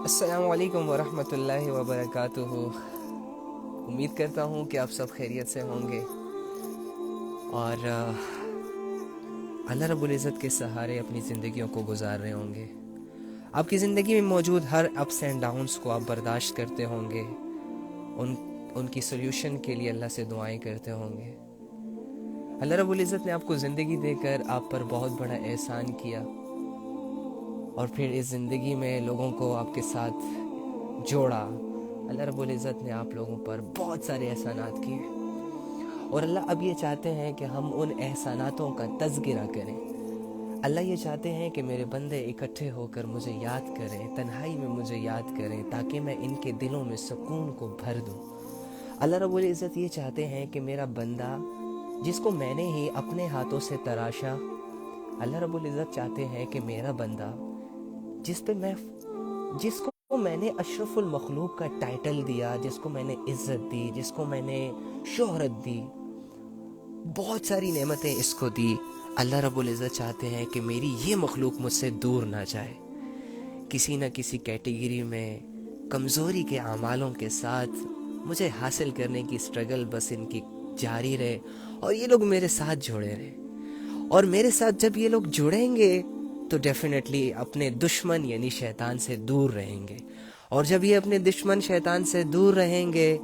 السلام علیکم ورحمۃ اللہ وبرکاتہ۔ امید کرتا ہوں کہ آپ سب خیریت سے ہوں گے اور اللہ رب العزت کے سہارے اپنی زندگیوں کو گزار رہے ہوں گے۔ آپ کی زندگی میں موجود ہر اپس اینڈ ڈاؤنس کو آپ برداشت کرتے ہوں گے، ان کی سلیوشن کے لیے اللہ سے دعائیں کرتے ہوں گے۔ اللہ رب العزت نے آپ کو زندگی دے کر آپ پر بہت بڑا احسان کیا، اور پھر اس زندگی میں لوگوں کو آپ کے ساتھ جوڑا۔ اللہ رب العزت نے آپ لوگوں پر بہت سارے احسانات کیے، اور اللہ اب یہ چاہتے ہیں کہ ہم ان احساناتوں کا تذکرہ کریں۔ اللہ یہ چاہتے ہیں کہ میرے بندے اکٹھے ہو کر مجھے یاد کریں، تنہائی میں مجھے یاد کریں، تاکہ میں ان کے دلوں میں سکون کو بھر دوں۔ اللہ رب العزت یہ چاہتے ہیں کہ میرا بندہ جس کو میں نے ہی اپنے ہاتھوں سے تراشا، اللہ رب العزت چاہتے ہیں کہ میرا بندہ جس کو میں نے اشرف المخلوق کا ٹائٹل دیا، جس کو میں نے عزت دی، جس کو میں نے شہرت دی، بہت ساری نعمتیں اس کو دی، اللہ رب العزت چاہتے ہیں کہ میری یہ مخلوق مجھ سے دور نہ جائے، کسی نہ کسی کیٹیگری میں کمزوری کے اعمالوں کے ساتھ مجھے حاصل کرنے کی سٹرگل بس ان کی جاری رہے، اور یہ لوگ میرے ساتھ جڑے رہے۔ اور میرے ساتھ جب یہ لوگ جڑیں گے تو ڈیفینیٹلی اپنے دشمن یعنی شیطان سے دور رہیں گے، اور جب یہ اپنے دشمن شیطان سے دور رہیں گے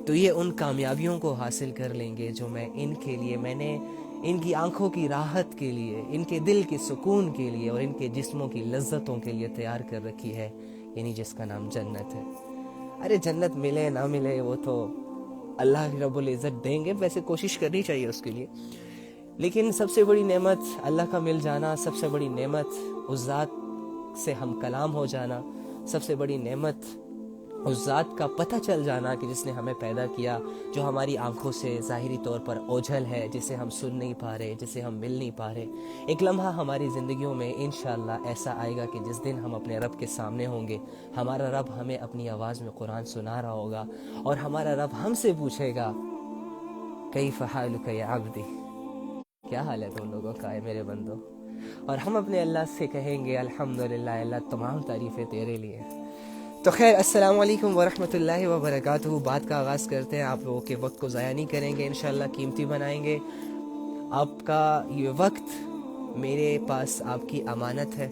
تو یہ ان کامیابیوں کو حاصل کر لیں گے جو میں ان کے لیے، میں نے ان کی آنکھوں کی راحت کے لیے، ان کے دل کے سکون کے لیے، اور ان کے جسموں کی لذتوں کے لیے تیار کر رکھی ہے، یعنی جس کا نام جنت ہے۔ ارے جنت ملے نہ ملے وہ تو اللہ رب العزت دیں گے، ویسے کوشش کرنی چاہیے اس کے لیے، لیکن سب سے بڑی نعمت اللہ کا مل جانا، سب سے بڑی نعمت اس ذات سے ہم کلام ہو جانا، سب سے بڑی نعمت اس ذات کا پتہ چل جانا کہ جس نے ہمیں پیدا کیا، جو ہماری آنکھوں سے ظاہری طور پر اوجھل ہے، جسے ہم سن نہیں پا رہے، جسے ہم مل نہیں پا رہے۔ ایک لمحہ ہماری زندگیوں میں انشاءاللہ ایسا آئے گا کہ جس دن ہم اپنے رب کے سامنے ہوں گے، ہمارا رب ہمیں اپنی آواز میں قرآن سنا رہا ہوگا، اور ہمارا رب ہم سے پوچھے گا کیف حالک یا عبدی، کیا حال ہے تم لوگوں کا ہے میرے بندو، اور ہم اپنے اللہ سے کہیں گے الحمدللہ اللہ تمام تعریفیں تیرے لیے۔ تو خیر، السلام علیکم ورحمۃ اللہ وبرکاتہ۔ بات کا آغاز کرتے ہیں، آپ لوگوں کے وقت کو ضائع نہیں کریں گے، انشاءاللہ قیمتی بنائیں گے۔ آپ کا یہ وقت میرے پاس آپ کی امانت ہے،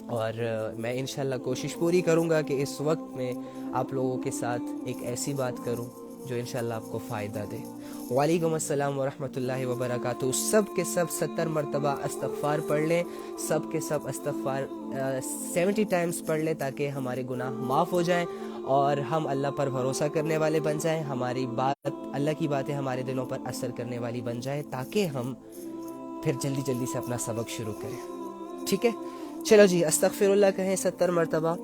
اور میں انشاءاللہ کوشش پوری کروں گا کہ اس وقت میں آپ لوگوں کے ساتھ ایک ایسی بات کروں جو انشاءاللہ آپ کو فائدہ دے۔ وعلیکم السلام ورحمۃ اللہ وبرکاتہ۔ سب کے سب 70 مرتبہ استغفار پڑھ لیں، سب کے سب استغفار 70 ٹائمز پڑھ لیں، تاکہ ہمارے گناہ معاف ہو جائیں اور ہم اللہ پر بھروسہ کرنے والے بن جائیں، ہماری بات، اللہ کی باتیں ہمارے دلوں پر اثر کرنے والی بن جائیں، تاکہ ہم پھر جلدی جلدی سے اپنا سبق شروع کریں۔ ٹھیک ہے، چلو جی، استغفر اللہ کہیں 70 مرتبہ۔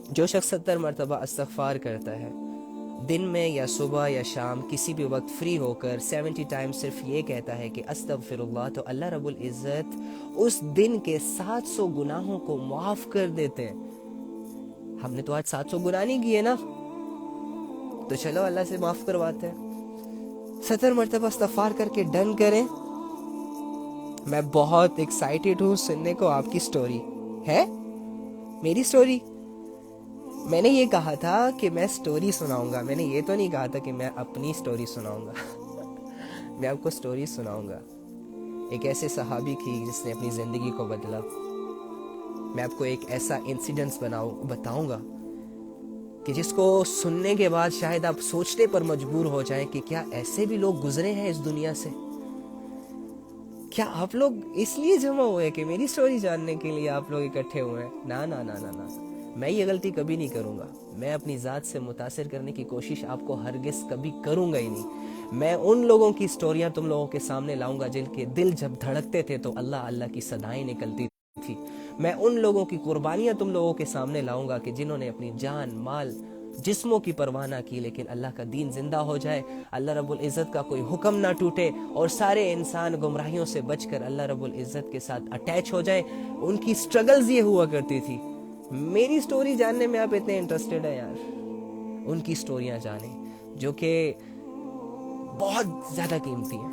جو شخص 70 مرتبہ استغفار کرتا ہے، دن میں یا صبح یا شام کسی بھی وقت فری ہو کر 70 ٹائم صرف یہ کہتا ہے کہ استغفر اللہ، تو اللہ رب العزت اس دن کے 700 گناہوں کو معاف کر دیتے ہیں۔ ہم نے تو آج 700 گناہ نہیں کیے نا، تو چلو اللہ سے معاف کرواتے ہیں۔ 70 مرتبہ استغفار کر کے ڈن کریں۔ میں بہت ایکسائٹیڈ ہوں سننے کو آپ کی سٹوری ہے، میری سٹوری۔ میں نے یہ کہا تھا کہ میں سٹوری سناؤں گا، میں نے یہ تو نہیں کہا تھا کہ میں اپنی سٹوری سناؤں گا۔ میں آپ کو سٹوری سناؤں گا ایک ایسے صحابی کی جس نے اپنی زندگی کو بدلا۔ میں آپ کو ایک ایسا انسیڈنس بتاؤں گا کہ جس کو سننے کے بعد شاید آپ سوچنے پر مجبور ہو جائیں کہ کیا ایسے بھی لوگ گزرے ہیں اس دنیا سے؟ کیا آپ لوگ اس لیے جمع ہوئے کہ میری سٹوری جاننے کے لیے آپ لوگ اکٹھے ہوئے ہیں؟ نا نا نا نا نا، میں یہ غلطی کبھی نہیں کروں گا۔ میں اپنی ذات سے متاثر کرنے کی کوشش آپ کو ہرگز کبھی کروں گا ہی نہیں۔ میں ان لوگوں کی سٹوریاں تم لوگوں کے سامنے لاؤں گا جن کے دل جب دھڑکتے تھے تو اللہ اللہ کی صدائیں نکلتی تھی۔ میں ان لوگوں کی قربانیاں تم لوگوں کے سامنے لاؤں گا کہ جنہوں نے اپنی جان، مال، جسموں کی پرواہ نہ کی، لیکن اللہ کا دین زندہ ہو جائے، اللہ رب العزت کا کوئی حکم نہ ٹوٹے، اور سارے انسان گمراہیوں سے بچ کر اللہ رب العزت کے ساتھ اٹیچ ہو جائیں۔ ان کی سٹرگلز یہ ہوا کرتی تھی۔ میری سٹوری جاننے میں آپ اتنے انٹرسٹڈ ہیں یار، ان کی سٹوریاں جانیں جو کہ بہت زیادہ قیمتی ہیں۔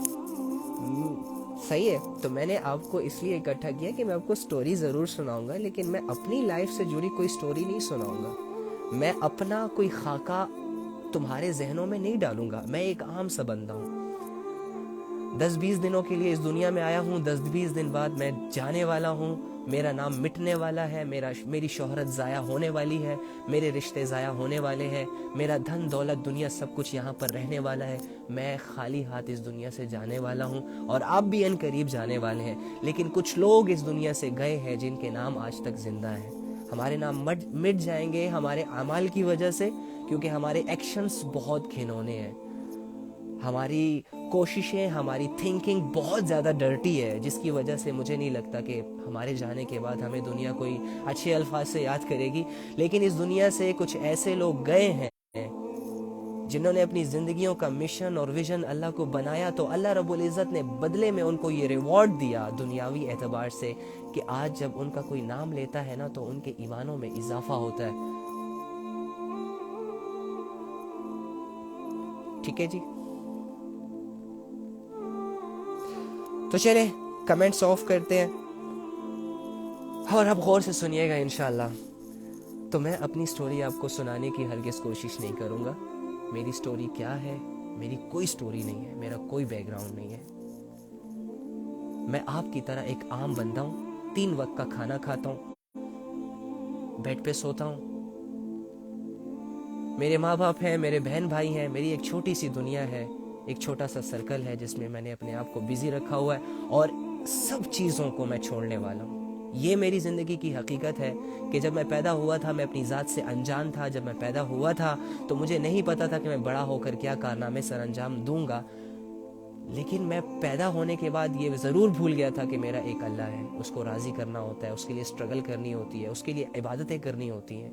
صحیح ہے. تو میں نے آپ کو اس لیے اکٹھا کیا کہ میں آپ کو سٹوری ضرور سناؤں گا، لیکن میں اپنی لائف سے جڑی کوئی سٹوری نہیں سناؤں گا. میں اپنا کوئی خاکہ تمہارے ذہنوں میں نہیں ڈالوں گا. میں ایک عام سا بندہ ہوں، 10-20 دنوں کے لیے اس دنیا میں آیا ہوں. 10-20 دن بعد میں جانے والا ہوں. میرا نام مٹنے والا ہے، میری شہرت ضائع ہونے والی ہے، میرے رشتے ضائع ہونے والے ہیں، میرا دھن دولت دنیا سب کچھ یہاں پر رہنے والا ہے. میں خالی ہاتھ اس دنیا سے جانے والا ہوں، اور آپ بھی ان قریب جانے والے ہیں. لیکن کچھ لوگ اس دنیا سے گئے ہیں جن کے نام آج تک زندہ ہیں. ہمارے نام مٹ جائیں گے ہمارے اعمال کی وجہ سے، کیونکہ ہمارے ایکشنز بہت گھنونے ہیں. ہماری کوششیں، ہماری تھنکنگ بہت زیادہ ڈرٹی ہے، جس کی وجہ سے مجھے نہیں لگتا کہ ہمارے جانے کے بعد ہمیں دنیا کوئی اچھے الفاظ سے یاد کرے گی. لیکن اس دنیا سے کچھ ایسے لوگ گئے ہیں جنہوں نے اپنی زندگیوں کا مشن اور ویژن اللہ کو بنایا، تو اللہ رب العزت نے بدلے میں ان کو یہ ریوارڈ دیا دنیاوی اعتبار سے کہ آج جب ان کا کوئی نام لیتا ہے نا تو ان کے ایمانوں میں اضافہ ہوتا ہے. ٹھیک ہے جی. تو چلیں کمنٹس آف کرتے ہیں اور اب غور سے سنیے گا انشاءاللہ. تو میں اپنی سٹوری آپ کو سنانے کی ہرگز کوشش نہیں کروں گا. میری سٹوری کیا ہے؟ میری کوئی سٹوری نہیں ہے، میرا کوئی بیک گراؤنڈ نہیں ہے. میں آپ کی طرح ایک عام بندہ ہوں. 3 وقت کا کھانا کھاتا ہوں، بیڈ پہ سوتا ہوں. میرے ماں باپ ہیں، میرے بہن بھائی ہیں، میری ایک چھوٹی سی دنیا ہے، ایک چھوٹا سا سرکل ہے جس میں میں نے اپنے آپ کو بزی رکھا ہوا ہے، اور سب چیزوں کو میں چھوڑنے والا ہوں. یہ میری زندگی کی حقیقت ہے کہ جب میں پیدا ہوا تھا میں اپنی ذات سے انجان تھا. جب میں پیدا ہوا تھا تو مجھے نہیں پتا تھا کہ میں بڑا ہو کر کیا کارنامے سر انجام دوں گا. لیکن میں پیدا ہونے کے بعد یہ ضرور بھول گیا تھا کہ میرا ایک اللہ ہے، اس کو راضی کرنا ہوتا ہے، اس کے لیے سٹرگل کرنی ہوتی ہے، اس کے لیے عبادتیں کرنی ہوتی ہیں.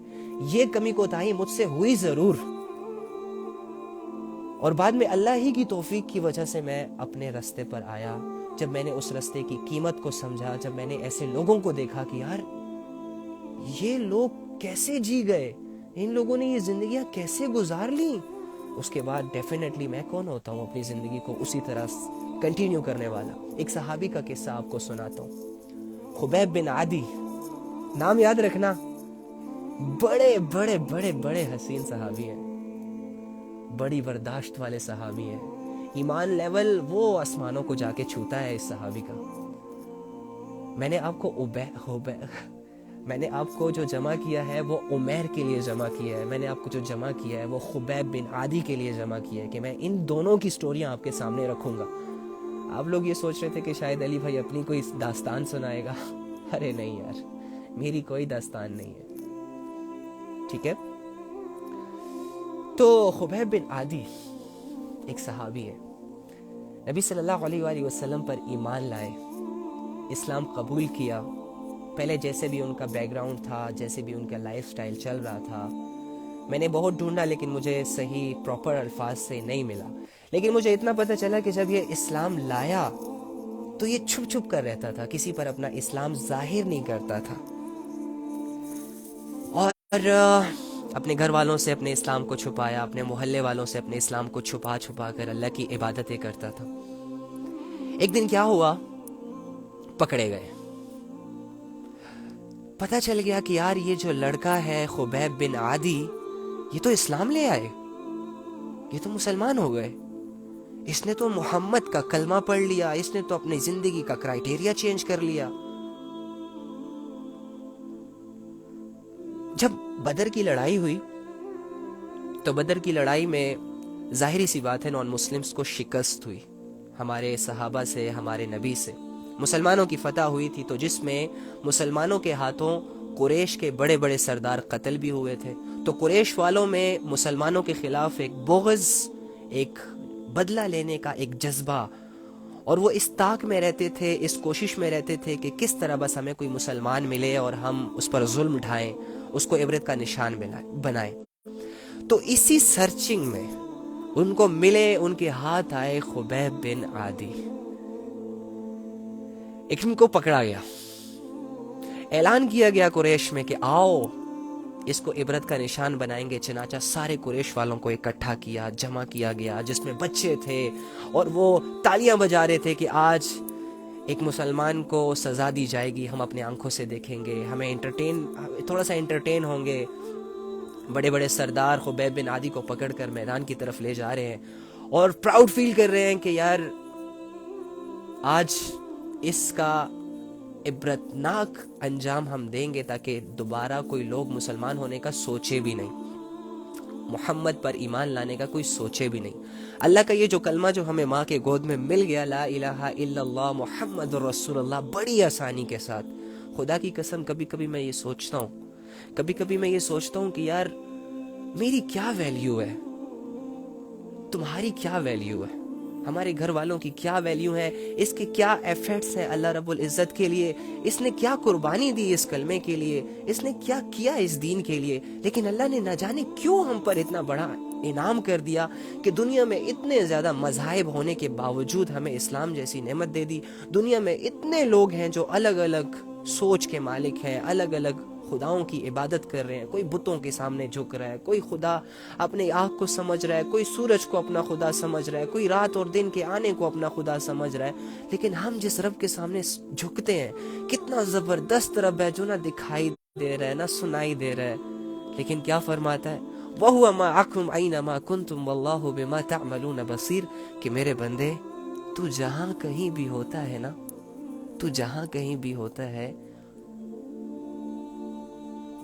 یہ کمی کوتاہی مجھ سے ہوئی ضرور، اور بعد میں اللہ ہی کی توفیق کی وجہ سے میں اپنے راستے پر آیا. جب میں نے اس راستے کی قیمت کو سمجھا، جب میں نے ایسے لوگوں کو دیکھا کہ یار یہ لوگ کیسے جی گئے، ان لوگوں نے یہ زندگیاں کیسے گزار لیں، اس کے بعد ڈیفینیٹلی میں کون ہوتا ہوں اپنی زندگی کو اسی طرح کنٹینیو کرنے والا. ایک صحابی کا قصہ آپ کو سناتا ہوں. خبیب بن عادی، نام یاد رکھنا. بڑے بڑے بڑے بڑے حسین صحابی ہیں، بڑی برداشت والے صحابی ہیں. ایمان لیول وہ آسمانوں کو جا کے چھوتا ہے اس صحابی کا. میں نے آپ کو جو جمع کیا ہے وہ عمیر کے لیے جمع کیا ہے. میں نے آپ کو جو جمع کیا ہے وہ خبیب بن عادی کے لیے جمع کیا ہے کہ میں ان دونوں کی سٹوریاں آپ کے سامنے رکھوں گا. آپ لوگ یہ سوچ رہے تھے کہ شاید علی بھائی اپنی کوئی داستان سنائے گا. ارے نہیں یار، میری کوئی داستان نہیں ہے. ٹھیک ہے. تو خبیب بن عادی ایک صحابی ہے، نبی صلی اللہ علیہ وآلہ وسلم پر ایمان لائے، اسلام قبول کیا. پہلے جیسے بھی ان کا بیک گراؤنڈ تھا، جیسے بھی ان کا لائف سٹائل چل رہا تھا، میں نے بہت ڈھونڈا لیکن مجھے صحیح پراپر الفاظ سے نہیں ملا. لیکن مجھے اتنا پتہ چلا کہ جب یہ اسلام لایا تو یہ چھپ چھپ کر رہتا تھا، کسی پر اپنا اسلام ظاہر نہیں کرتا تھا، اور اپنے گھر والوں سے اپنے اسلام کو چھپایا، اپنے محلے والوں سے اپنے اسلام کو چھپا چھپا کر اللہ کی عبادتیں کرتا تھا. ایک دن کیا ہوا، پکڑے گئے. پتہ چل گیا کہ یار یہ جو لڑکا ہے خبیب بن عادی، یہ تو اسلام لے آئے، یہ تو مسلمان ہو گئے، اس نے تو محمد کا کلمہ پڑھ لیا، اس نے تو اپنی زندگی کا کرائیٹیریا چینج کر لیا. جب بدر کی لڑائی ہوئی تو بدر کی لڑائی میں ظاہری سی بات ہے نان مسلمز کو شکست ہوئی. ہمارے صحابہ سے، ہمارے نبی سے مسلمانوں کی فتح ہوئی تھی، تو جس میں مسلمانوں کے ہاتھوں قریش کے بڑے بڑے سردار قتل بھی ہوئے تھے. تو قریش والوں میں مسلمانوں کے خلاف ایک بغض، ایک بدلہ لینے کا ایک جذبہ، اور وہ اس طاق میں رہتے تھے، اس کوشش میں رہتے تھے کہ کس طرح بس ہمیں کوئی مسلمان ملے اور ہم اس پر ظلم ڈھائیں، اس کو عبرت کا نشان بنائیں. تو اسی سرچنگ میں ان کو ملے، ان کے ہاتھ آئے خبیب بن عادی. ایک ان کو پکڑا گیا، اعلان کیا گیا قریش میں کہ آؤ اس کو عبرت کا نشان بنائیں گے. چنانچہ سارے قریش والوں کو اکٹھا کیا، جمع کیا گیا، جس میں بچے تھے، اور وہ تالیاں بجا رہے تھے کہ آج ایک مسلمان کو سزا دی جائے گی، ہم اپنے آنکھوں سے دیکھیں گے، ہمیں تھوڑا سا انٹرٹین ہوں گے، بڑے بڑے سردار خبیب بن عادی کو پکڑ کر میدان کی طرف لے جا رہے ہیں اور پراؤڈ فیل کر رہے ہیں کہ یار آج اس کا عبرتناک انجام ہم دیں گے تاکہ دوبارہ کوئی لوگ مسلمان ہونے کا سوچے بھی نہیں، محمد پر ایمان لانے کا کوئی سوچے بھی نہیں۔ اللہ کا یہ جو کلمہ جو ہمیں ماں کے گود میں مل گیا، لا الہ الا اللہ محمد رسول اللہ، بڑی آسانی کے ساتھ، خدا کی قسم کبھی کبھی میں یہ سوچتا ہوں کہ یار میری کیا ویلیو ہے، تمہاری کیا ویلیو ہے، ہمارے گھر والوں کی کیا ویلیو ہے، اس کے کیا ایفرٹس ہیں اللہ رب العزت کے لیے، اس نے کیا قربانی دی اس کلمے کے لیے، اس نے کیا کیا اس دین کے لیے، لیکن اللہ نے نہ جانے کیوں ہم پر اتنا بڑا انعام کر دیا کہ دنیا میں اتنے زیادہ مذاہب ہونے کے باوجود ہمیں اسلام جیسی نعمت دے دی۔ دنیا میں اتنے لوگ ہیں جو الگ الگ سوچ کے مالک ہیں، الگ الگ خداؤں کی عبادت کر رہے ہیں، کوئی بتوں کے سامنے جھک رہا ہے، کوئی خدا اپنی آنکھ کو سمجھ رہا ہے، کوئی سورج کو اپنا خدا سمجھ رہا ہے، کوئی رات اور دن کے آنے کو اپنا خدا سمجھ رہا ہے، لیکن ہم جس رب کے سامنے جھکتے ہیں کتنا زبردست رب ہے جو نہ دکھائی دے رہا ہے نہ سنائی دے رہا ہے، لیکن کیا فرماتا ہے، وَهُوَ مَعَكُمْ أَيْنَمَا كُنْتُمْ وَاللَّهُ بِمَا تَعْمَلُونَ بَصِيرٌ، کہ میرے بندے تو جہاں کہیں بھی ہوتا ہے نا، تو جہاں کہیں بھی ہوتا ہے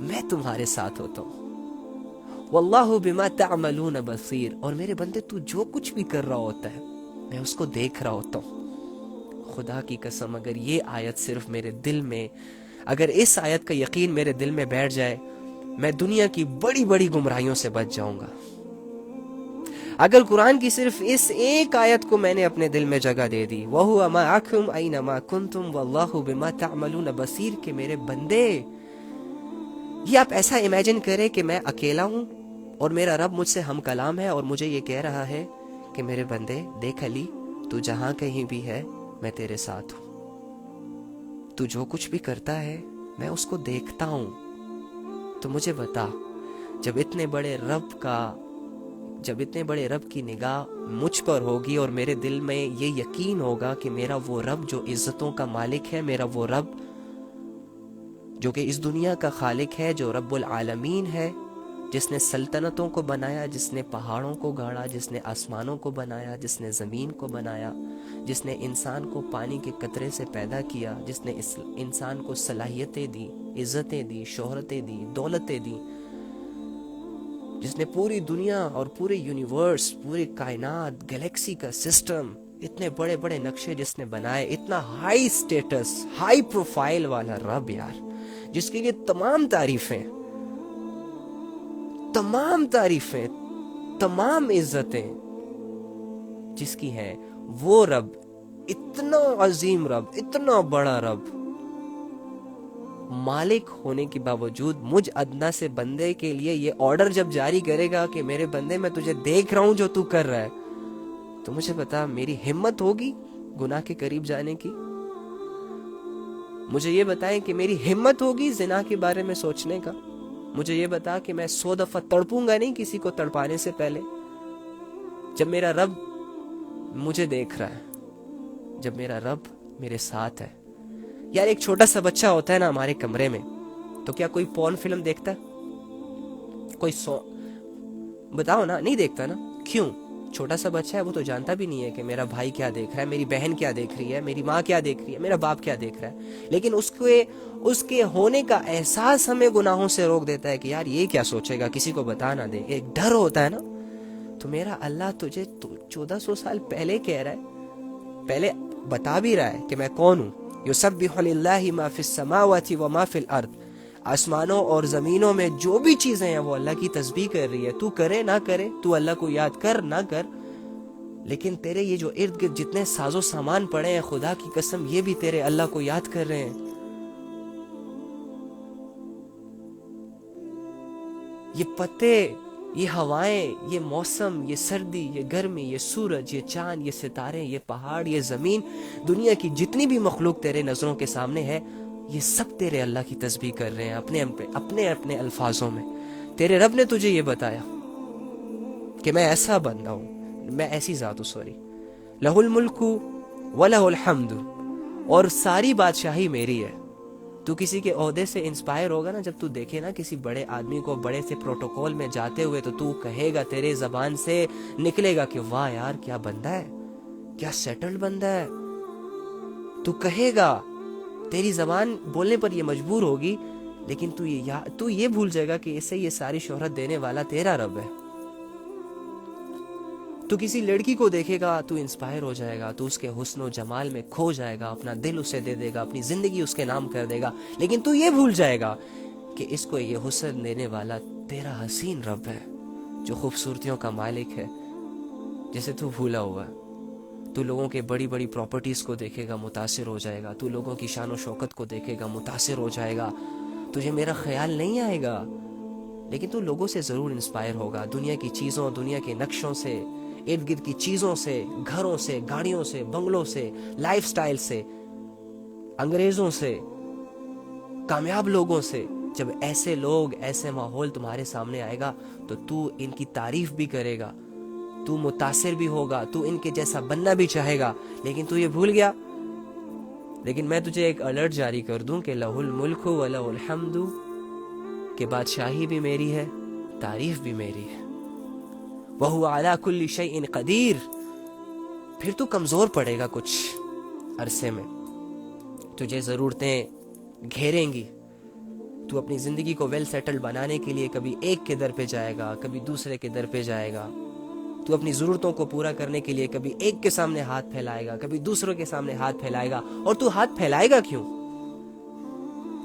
میں تمہارے ساتھ ہوتا ہوں، واللہ بما تعملون بصیر، اور میرے بندے تو جو کچھ بھی کر رہا ہوتا ہے میں اس کو دیکھ رہا ہوتا ہوں۔ خدا کی قسم اگر یہ آیت صرف میرے دل میں، اگر اس آیت کا یقین میرے دل میں بیٹھ جائے، میں دنیا کی بڑی بڑی گمراہیوں سے بچ جاؤں گا۔ اگر قرآن کی صرف اس ایک آیت کو میں نے اپنے دل میں جگہ دے دی، وَهُوَ مَعَكُمْ أَيْنَمَا كُنْتُمْ وَاللَّهُ بِمَا تَعْمَلُونَ بَصِيرٌ، کہ میرے بندے یہ آپ ایسا امیجن کریں کہ میں اکیلا ہوں اور میرا رب مجھ سے ہم کلام ہے اور مجھے یہ کہہ رہا ہے کہ میرے بندے دیکھ علی، تو جہاں کہیں بھی ہے میں تیرے ساتھ ہوں، تو جو کچھ بھی کرتا ہے میں اس کو دیکھتا ہوں، تو مجھے بتا جب اتنے بڑے رب کی نگاہ مجھ پر ہوگی اور میرے دل میں یہ یقین ہوگا کہ میرا وہ رب جو عزتوں کا مالک ہے، میرا وہ رب جو کہ اس دنیا کا خالق ہے، جو رب العالمین ہے، جس نے سلطنتوں کو بنایا، جس نے پہاڑوں کو گاڑا، جس نے آسمانوں کو بنایا، جس نے زمین کو بنایا، جس نے انسان کو پانی کے قطرے سے پیدا کیا، جس نے انسان کو صلاحیتیں دی، عزتیں دی، شہرتیں دی، دولتیں دی، جس نے پوری دنیا اور پورے یونیورس، پوری کائنات، گلیکسی کا سسٹم، اتنے بڑے بڑے نقشے جس نے بنائے، اتنا ہائی سٹیٹس، ہائی پروفائل والا رب یار، جس کے لیے تمام تعریفیں، تمام عزتیں جس کی ہیں، وہ رب، اتنا عظیم رب، اتنا بڑا رب، مالک ہونے کے باوجود مجھ ادنا سے بندے کے لیے یہ آرڈر جب جاری کرے گا کہ میرے بندے میں تجھے دیکھ رہا ہوں جو تو کر رہا ہے، تو مجھے بتا میری ہمت ہوگی گناہ کے قریب جانے کی؟ مجھے یہ بتائیں کہ میری ہمت ہوگی زنا کے بارے میں سوچنے کا؟ مجھے یہ بتا کہ میں 100 دفعہ تڑپوں گا نہیں کسی کو تڑپانے سے پہلے، جب میرا رب مجھے دیکھ رہا ہے، جب میرا رب میرے ساتھ ہے۔ یار ایک چھوٹا سا بچہ ہوتا ہے نا ہمارے کمرے میں، تو کیا کوئی پورن فلم دیکھتا ہے؟ کوئی بتاؤ نا، نہیں دیکھتا نا، کیوں؟ چھوٹا سا بچہ ہے، وہ تو جانتا بھی نہیں ہے کہ میرا بھائی کیا دیکھ رہا ہے، میری بہن کیا دیکھ رہی ہے، میری ماں کیا دیکھ رہی ہے، میرا باپ کیا دیکھ رہا ہے، لیکن اس کے ہونے کا احساس ہمیں گناہوں سے روک دیتا ہے کہ یار یہ کیا سوچے گا، کسی کو بتا نہ دے، ایک ڈر ہوتا ہے نا۔ تو میرا اللہ تجھے 1400 سال پہلے کہہ رہا ہے، پہلے بتا بھی رہا ہے کہ میں کون ہوں، یسبح للہ ما فی السماوات وما فی الارض، آسمانوں اور زمینوں میں جو بھی چیزیں ہیں وہ اللہ کی تسبیح کر رہی ہے، تو کرے نہ کرے، تو اللہ کو یاد کر نہ کر، لیکن تیرے یہ جو ارد گرد جتنے ساز و سامان پڑے ہیں، خدا کی قسم یہ بھی تیرے اللہ کو یاد کر رہے ہیں۔ یہ پتے، یہ ہوائیں، یہ موسم، یہ سردی، یہ گرمی، یہ سورج، یہ چاند، یہ ستارے، یہ پہاڑ، یہ زمین، دنیا کی جتنی بھی مخلوق تیرے نظروں کے سامنے ہے، یہ سب تیرے اللہ کی تسبیح کر رہے ہیں اپنے الفاظوں میں۔ تیرے رب نے تجھے یہ بتایا کہ میں ایسا بندہ ہوں، میں ایسی ذات ہوں، لہ الملک ولہ الحمد اور ساری بادشاہی میری ہے. تو کسی کے عہدے سے انسپائر ہوگا نا, جب تو دیکھے نا کسی بڑے آدمی کو بڑے سے پروٹوکول میں جاتے ہوئے, تو کہے گا, تیرے زبان سے نکلے گا کہ واہ یار کیا بندہ ہے, کیا سیٹلڈ بندہ ہے. تو کہے گا, تیری زبان بولنے پر یہ مجبور ہوگی, لیکن تو یہ بھول جائے گا کہ اسے یہ ساری شہرت دینے والا تیرا رب ہے. تو کسی لڑکی کو دیکھے گا, تو انسپائر ہو جائے گا, تو اس کے حسن و جمال میں کھو جائے گا, اپنا دل اسے دے دے گا, اپنی زندگی اس کے نام کر دے گا, لیکن تو یہ بھول جائے گا کہ اس کو یہ حسن دینے والا تیرا حسین رب ہے, جو خوبصورتیوں کا مالک ہے, جسے تو بھولا ہوا ہے. تو لوگوں کے بڑی بڑی پراپرٹیز کو دیکھے گا, متاثر ہو جائے گا, تو لوگوں کی شان و شوکت کو دیکھے گا, متاثر ہو جائے گا. تجھے میرا خیال نہیں آئے گا, لیکن تو لوگوں سے ضرور انسپائر ہوگا, دنیا کی چیزوں, دنیا کے نقشوں سے, ارد گرد کی چیزوں سے, گھروں سے, گاڑیوں سے, بنگلوں سے, لائف سٹائل سے, انگریزوں سے, کامیاب لوگوں سے. جب ایسے لوگ, ایسے ماحول تمہارے سامنے آئے گا, تو ان کی تعریف بھی کرے گا, تو متاثر بھی ہوگا, تو ان کے جیسا بننا بھی چاہے گا, لیکن تو یہ بھول گیا. لیکن میں تجھے ایک الرٹ جاری کر دوں کہ لہ الملک و لہ الحمد, کہ بادشاہی بھی میری ہے, تعریف بھی میری ہے. وَهُوَ عَلَى كُلِّ شَيْءٍ قَدِيرٌ. پھر تو کمزور پڑے گا کچھ عرصے میں, تجھے ضرورتیں گھیریں گی, تو اپنی زندگی کو ویل سیٹلڈ بنانے کے لیے کبھی ایک کے در پہ جائے گا, کبھی دوسرے کے در پہ جائے گا. تو اپنی ضرورتوں کو پورا کرنے کے لیے کبھی ایک کے سامنے ہاتھ پھیلائے گا, کبھی دوسروں کے سامنے ہاتھ پھیلائے گا. اور تو ہاتھ پھیلائے گا کیوں؟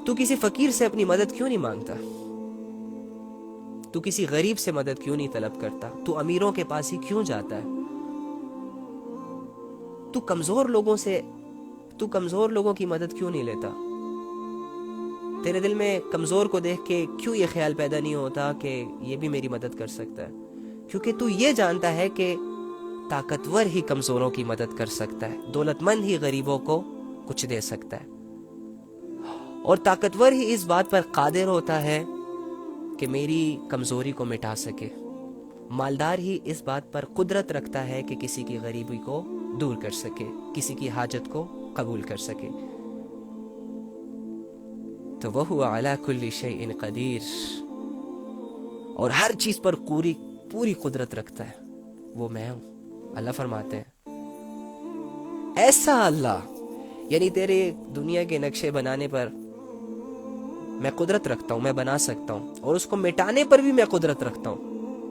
تو کسی فقیر سے اپنی مدد کیوں نہیں مانگتا؟ تو کسی غریب سے مدد کیوں نہیں طلب کرتا؟ تو امیروں کے پاس ہی کیوں جاتا ہے؟ تو کمزور لوگوں کی مدد کیوں نہیں لیتا؟ تیرے دل میں کمزور کو دیکھ کے کیوں یہ خیال پیدا نہیں ہوتا کہ یہ بھی میری مدد کر سکتا ہے؟ کیونکہ تو یہ جانتا ہے کہ طاقتور ہی کمزوروں کی مدد کر سکتا ہے, دولت مند ہی غریبوں کو کچھ دے سکتا ہے, اور طاقتور ہی اس بات پر قادر ہوتا ہے کہ میری کمزوری کو مٹا سکے. مالدار ہی اس بات پر قدرت رکھتا ہے کہ کسی کی غریبی کو دور کر سکے, کسی کی حاجت کو قبول کر سکے. تو وَهُوَ عَلَى كُلِّ شَيْءٍ قَدِيرٌ, اور ہر چیز پر پوری قدرت رکھتا ہے, وہ میں ہوں. اللہ فرماتے ہیں, ایسا اللہ, یعنی تیرے دنیا کے نقشے بنانے پر میں قدرت رکھتا ہوں, میں بنا سکتا ہوں, اور اس کو مٹانے پر بھی میں قدرت رکھتا ہوں,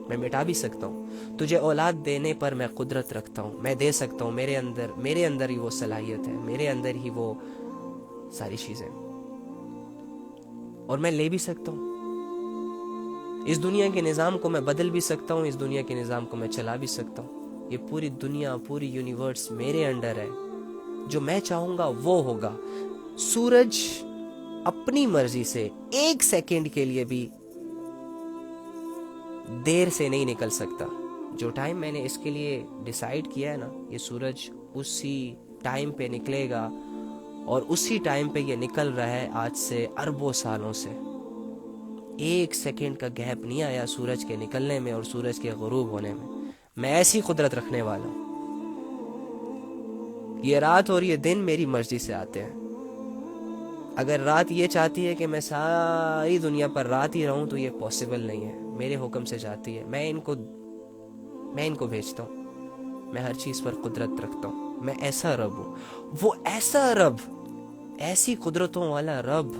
میں مٹا بھی سکتا ہوں. تجھے اولاد دینے پر میں قدرت رکھتا ہوں, میں دے سکتا ہوں, میرے اندر ہی وہ صلاحیت ہے, میرے اندر ہی وہ ساری چیزیں, اور میں لے بھی سکتا ہوں. اس دنیا کے نظام کو میں بدل بھی سکتا ہوں, اس دنیا کے نظام کو میں چلا بھی سکتا ہوں. یہ پوری دنیا, پوری یونیورس میرے انڈر ہے, جو میں چاہوں گا وہ ہوگا. سورج اپنی مرضی سے ایک سیکنڈ کے لیے بھی دیر سے نہیں نکل سکتا. جو ٹائم میں نے اس کے لیے ڈیسائیڈ کیا ہے نا, یہ سورج اسی ٹائم پہ نکلے گا, اور اسی ٹائم پہ یہ نکل رہا ہے آج سے اربوں سالوں سے. ایک سیکنڈ کا گیپ نہیں آیا سورج کے نکلنے میں اور سورج کے غروب ہونے میں. میں ایسی قدرت رکھنے والا ہوں. یہ رات اور یہ دن میری مرضی سے آتے ہیں. اگر رات یہ چاہتی ہے کہ میں ساری دنیا پر رات ہی رہوں, تو یہ پاسبل نہیں ہے, میرے حکم سے جاتی ہے. میں ان کو بھیجتا ہوں. میں ہر چیز پر قدرت رکھتا ہوں. میں ایسا رب ہوں. وہ ایسا رب, ایسی قدرتوں والا رب,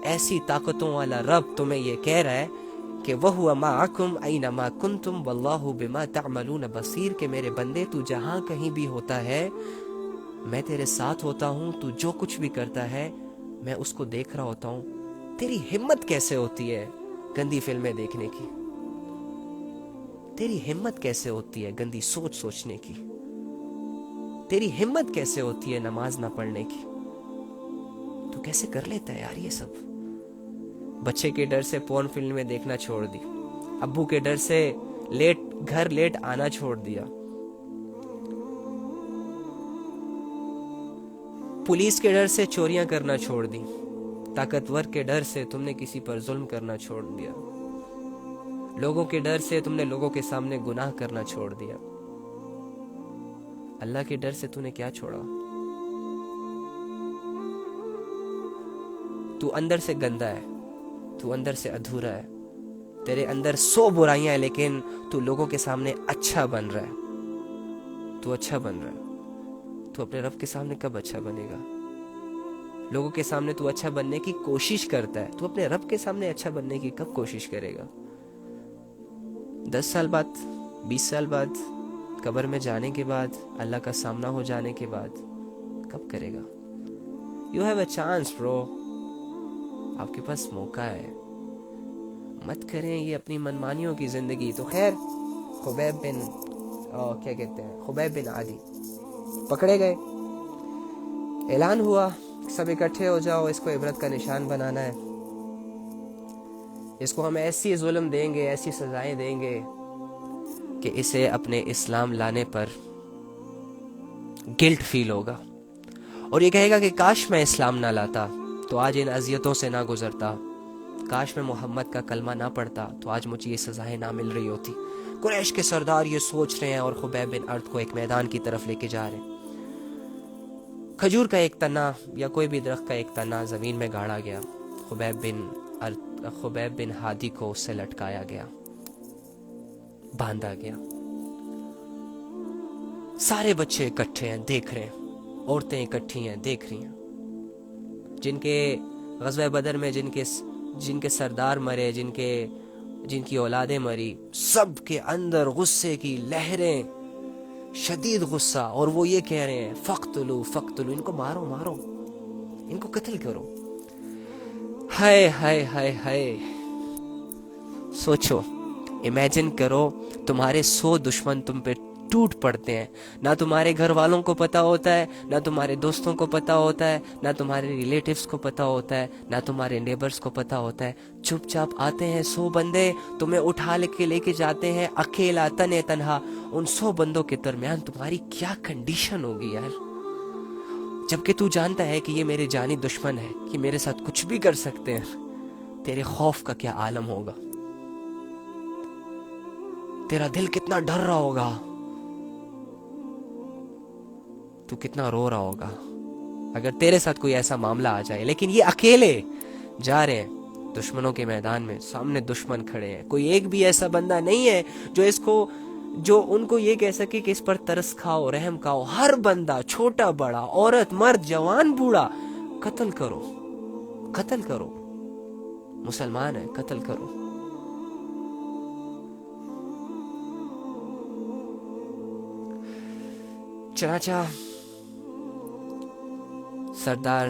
ایسی طاقتوں والا رب تمہیں یہ کہہ رہا ہے کہ وَهُوَ مَعَكُمْ أَيْنَمَا كُنْتُمْ وَاللَّهُ بِمَا تَعْمَلُونَ بَصِيرٌ, کہ میرے بندے تو جہاں کہیں بھی ہوتا ہے میں تیرے ساتھ ہوتا ہوں. تو جو کچھ بھی کرتا ہے میں اس کو دیکھ رہا ہوتا ہوں. تیری ہمت کیسے ہوتی ہے گندی فلمیں دیکھنے کی؟ تیری ہمت کیسے ہوتی ہے گندی سوچنے کی؟ تیری ہمت کیسے ہوتی ہے نماز نہ پڑھنے کی؟ تو کیسے کر لیتا ہے یار یہ سب؟ بچے کے ڈر سے پورن فلمیں دیکھنا چھوڑ دی, ابو کے ڈر سے گھر لیٹ آنا چھوڑ دیا, پولیس کے ڈر سے چوریاں کرنا چھوڑ دی, طاقتور کے ڈر سے تم نے کسی پر ظلم کرنا چھوڑ دیا, لوگوں کے ڈر سے تم نے لوگوں کے سامنے گناہ کرنا چھوڑ دیا. اللہ کے ڈر سے تو نے کیا چھوڑا؟ تو اندر سے گندا ہے, تو اندر سے ادھورا ہے, تیرے اندر 100 برائیاں ہیں, لیکن تو لوگوں کے سامنے اچھا بن رہا ہے, تو اچھا بن رہا ہے. تو اپنے رب کے سامنے کب اچھا بنے گا؟ لوگوں کے سامنے تو اچھا بننے کی کوشش کرتا ہے, تو اپنے رب کے سامنے اچھا بننے کی کب کوشش کرے گا؟ 10 سال بعد, 20 سال بعد, قبر میں جانے کے بعد, اللہ کا سامنا ہو جانے کے بعد کب کرے گا؟ You have a chance bro, آپ کے پاس موقع ہے. مت کریں یہ اپنی منمانیوں کی زندگی. تو خیر, خبیب بن کیا کہتے ہیں, خبیب بن عادی پکڑے گئے, اعلان ہوا سب اکٹھے ہو جاؤ, اس کو عبرت کا نشان بنانا ہے, اس کو ہم ایسی ظلم دیں گے, ایسی سزائیں دیں گے کہ اسے اپنے اسلام لانے پر گلٹ فیل ہوگا, اور یہ کہے گا کہ کاش میں اسلام نہ لاتا تو آج ان اذیتوں سے نہ گزرتا, کاش میں محمد کا کلمہ نہ پڑھتا تو آج مجھے یہ سزائیں نہ مل رہی ہوتی. قریش کے سردار یہ سوچ رہے ہیں, اور خبیب بن ارد کو ایک میدان کی طرف لے کے جا رہے ہیں. کھجور کا ایک تنا یا کوئی بھی درخت کا ایک تنا زمین میں گاڑا گیا, خبیب بن ہادی کو اس سے لٹکایا گیا, باندھا گیا. سارے بچے اکٹھے ہیں, دیکھ رہے ہیں, عورتیں اکٹھی ہیں, دیکھ رہی ہیں. جن کے غزوہ بدر میں جن کے سردار مرے, جن کی اولادیں مری, سب کے اندر غصے کی لہریں, شدید غصہ, اور وہ یہ کہہ رہے ہیں فقتلو فقتلو, ان کو مارو مارو, ان کو قتل کرو. ہائے ہائے ہائے ہائے, سوچو, امیجن کرو, تمہارے 100 دشمن تم پہ ٹوٹ پڑتے ہیں, نہ تمہارے گھر والوں کو پتا ہوتا ہے, نہ تمہارے دوستوں کو پتا ہوتا ہے, نہ تمہارے ریلیٹیوز کو پتا ہوتا ہے, نہ تمہارے نیبرز کو پتا ہوتا ہے. چپ چاپ آتے ہیں 100 بندے, تمہیں اٹھا لے کے جاتے ہیں اکیلا تنے تنہا. ان 100 بندوں کے درمیان تمہاری کیا کنڈیشن ہوگی یار, جبکہ تو جانتا ہے کہ یہ میرے جانی دشمن ہے, کہ میرے ساتھ کچھ بھی کر سکتے ہیں. تیرے خوف کا کیا عالم ہوگا, تیرا دل کتنا ڈر رہا ہوگا, تو کتنا رو رہا ہوگا اگر تیرے ساتھ کوئی ایسا معاملہ آ جائے. لیکن یہ اکیلے جا رہے ہیں دشمنوں کے میدان میں, سامنے دشمن کھڑے ہیں, کوئی ایک بھی ایسا بندہ نہیں ہے جو ان کو یہ کہہ سکے کہ اس پر ترس کھاؤ, رحم کھاؤ. ہر بندہ, چھوٹا بڑا, عورت مرد, جوان بوڑھا, قتل کرو, قتل کرو, مسلمان ہے, قتل کرو. چنانچہ سردار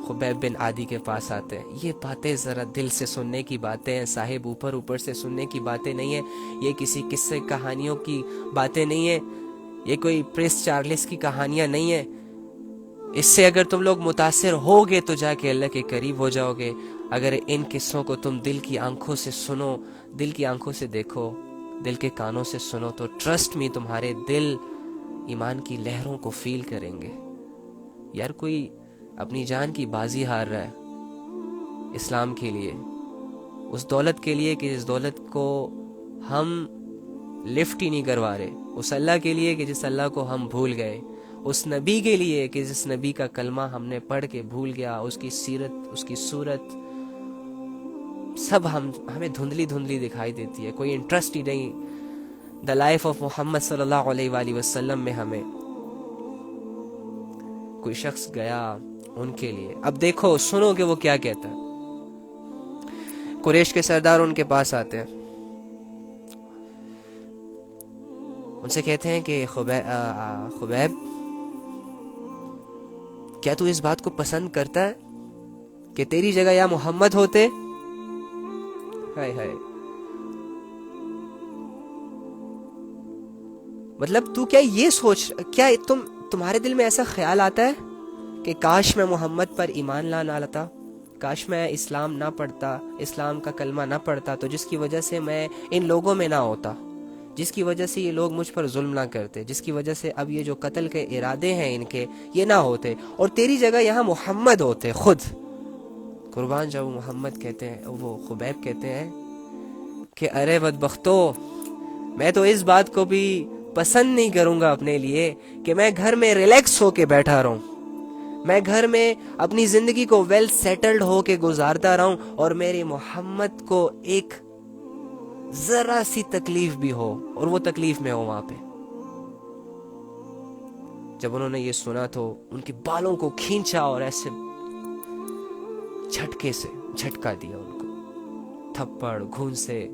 خبیب بن عادی کے پاس آتے ہیں. یہ باتیں ذرا دل سے سننے کی باتیں ہیں صاحب, اوپر سے سننے کی باتیں نہیں ہیں, یہ کسی قصے کہانیوں کی باتیں نہیں ہیں, یہ کوئی پرنس چارلس کی کہانیاں نہیں ہیں. اس سے اگر تم لوگ متاثر ہوگے تو جا کے اللہ کے قریب ہو جاؤ گے. اگر ان قصوں کو تم دل کی آنکھوں سے سنو, دل کی آنکھوں سے دیکھو, دل کے کانوں سے سنو, تو ٹرسٹ می تمہارے دل ایمان کی لہروں کو فیل کریں گے. یار کوئی اپنی جان کی بازی ہار رہا ہے اسلام کے لیے, اس دولت کے لیے کہ جس دولت کو ہم لفٹ ہی نہیں کروا رہے, اس اللہ کے لیے کہ جس اللہ کو ہم بھول گئے, اس نبی کے لیے کہ جس نبی کا کلمہ ہم نے پڑھ کے بھول گیا, اس کی سیرت, اس کی صورت سب ہمیں دھندلی دکھائی دیتی ہے, کوئی انٹرسٹ ہی نہیں دا لائف آف محمد صلی اللہ علیہ وآلہ وسلم میں. ہمیں کوئی شخص گیا ان کے لیے. اب دیکھو, سنو کہ وہ کیا کہتا ہے. قریش کے سردار ان کے پاس آتے ہیں, ان سے کہتے ہیں کہ خبیب, کیا تو اس بات کو پسند کرتا ہے کہ تیری جگہ یا محمد ہوتے؟ ہائے ہائے, مطلب تو کیا یہ سوچ, کیا تمہارے دل میں ایسا خیال آتا ہے کہ کاش میں محمد پر ایمان نہ لاتا, کاش میں اسلام نہ پڑھتا, اسلام کا کلمہ نہ پڑھتا, تو جس کی وجہ سے میں ان لوگوں میں نہ ہوتا, جس کی وجہ سے یہ لوگ مجھ پر ظلم نہ کرتے, جس کی وجہ سے اب یہ جو قتل کے ارادے ہیں ان کے یہ نہ ہوتے, اور تیری جگہ یہاں محمد ہوتے خود. قربان جاؤ محمد کہتے ہیں, وہ خبیب کہتے ہیں کہ ارے بدبختو, میں تو اس بات کو بھی پسند نہیں کروں گا اپنے لیے کہ میں گھر میں ریلیکس ہو کے بیٹھا رہوں, میں گھر میں اپنی زندگی کو ویل سیٹلڈ ہو کے گزارتا رہوں اور میرے محمد کو ایک ذرا سی تکلیف بھی ہو اور وہ تکلیف میں ہو وہاں پہ. جب انہوں نے یہ سنا تو ان کے بالوں کو کھینچا اور ایسے جھٹکے سے جھٹکا دیا ان کو. تھپڑ، گھونسے،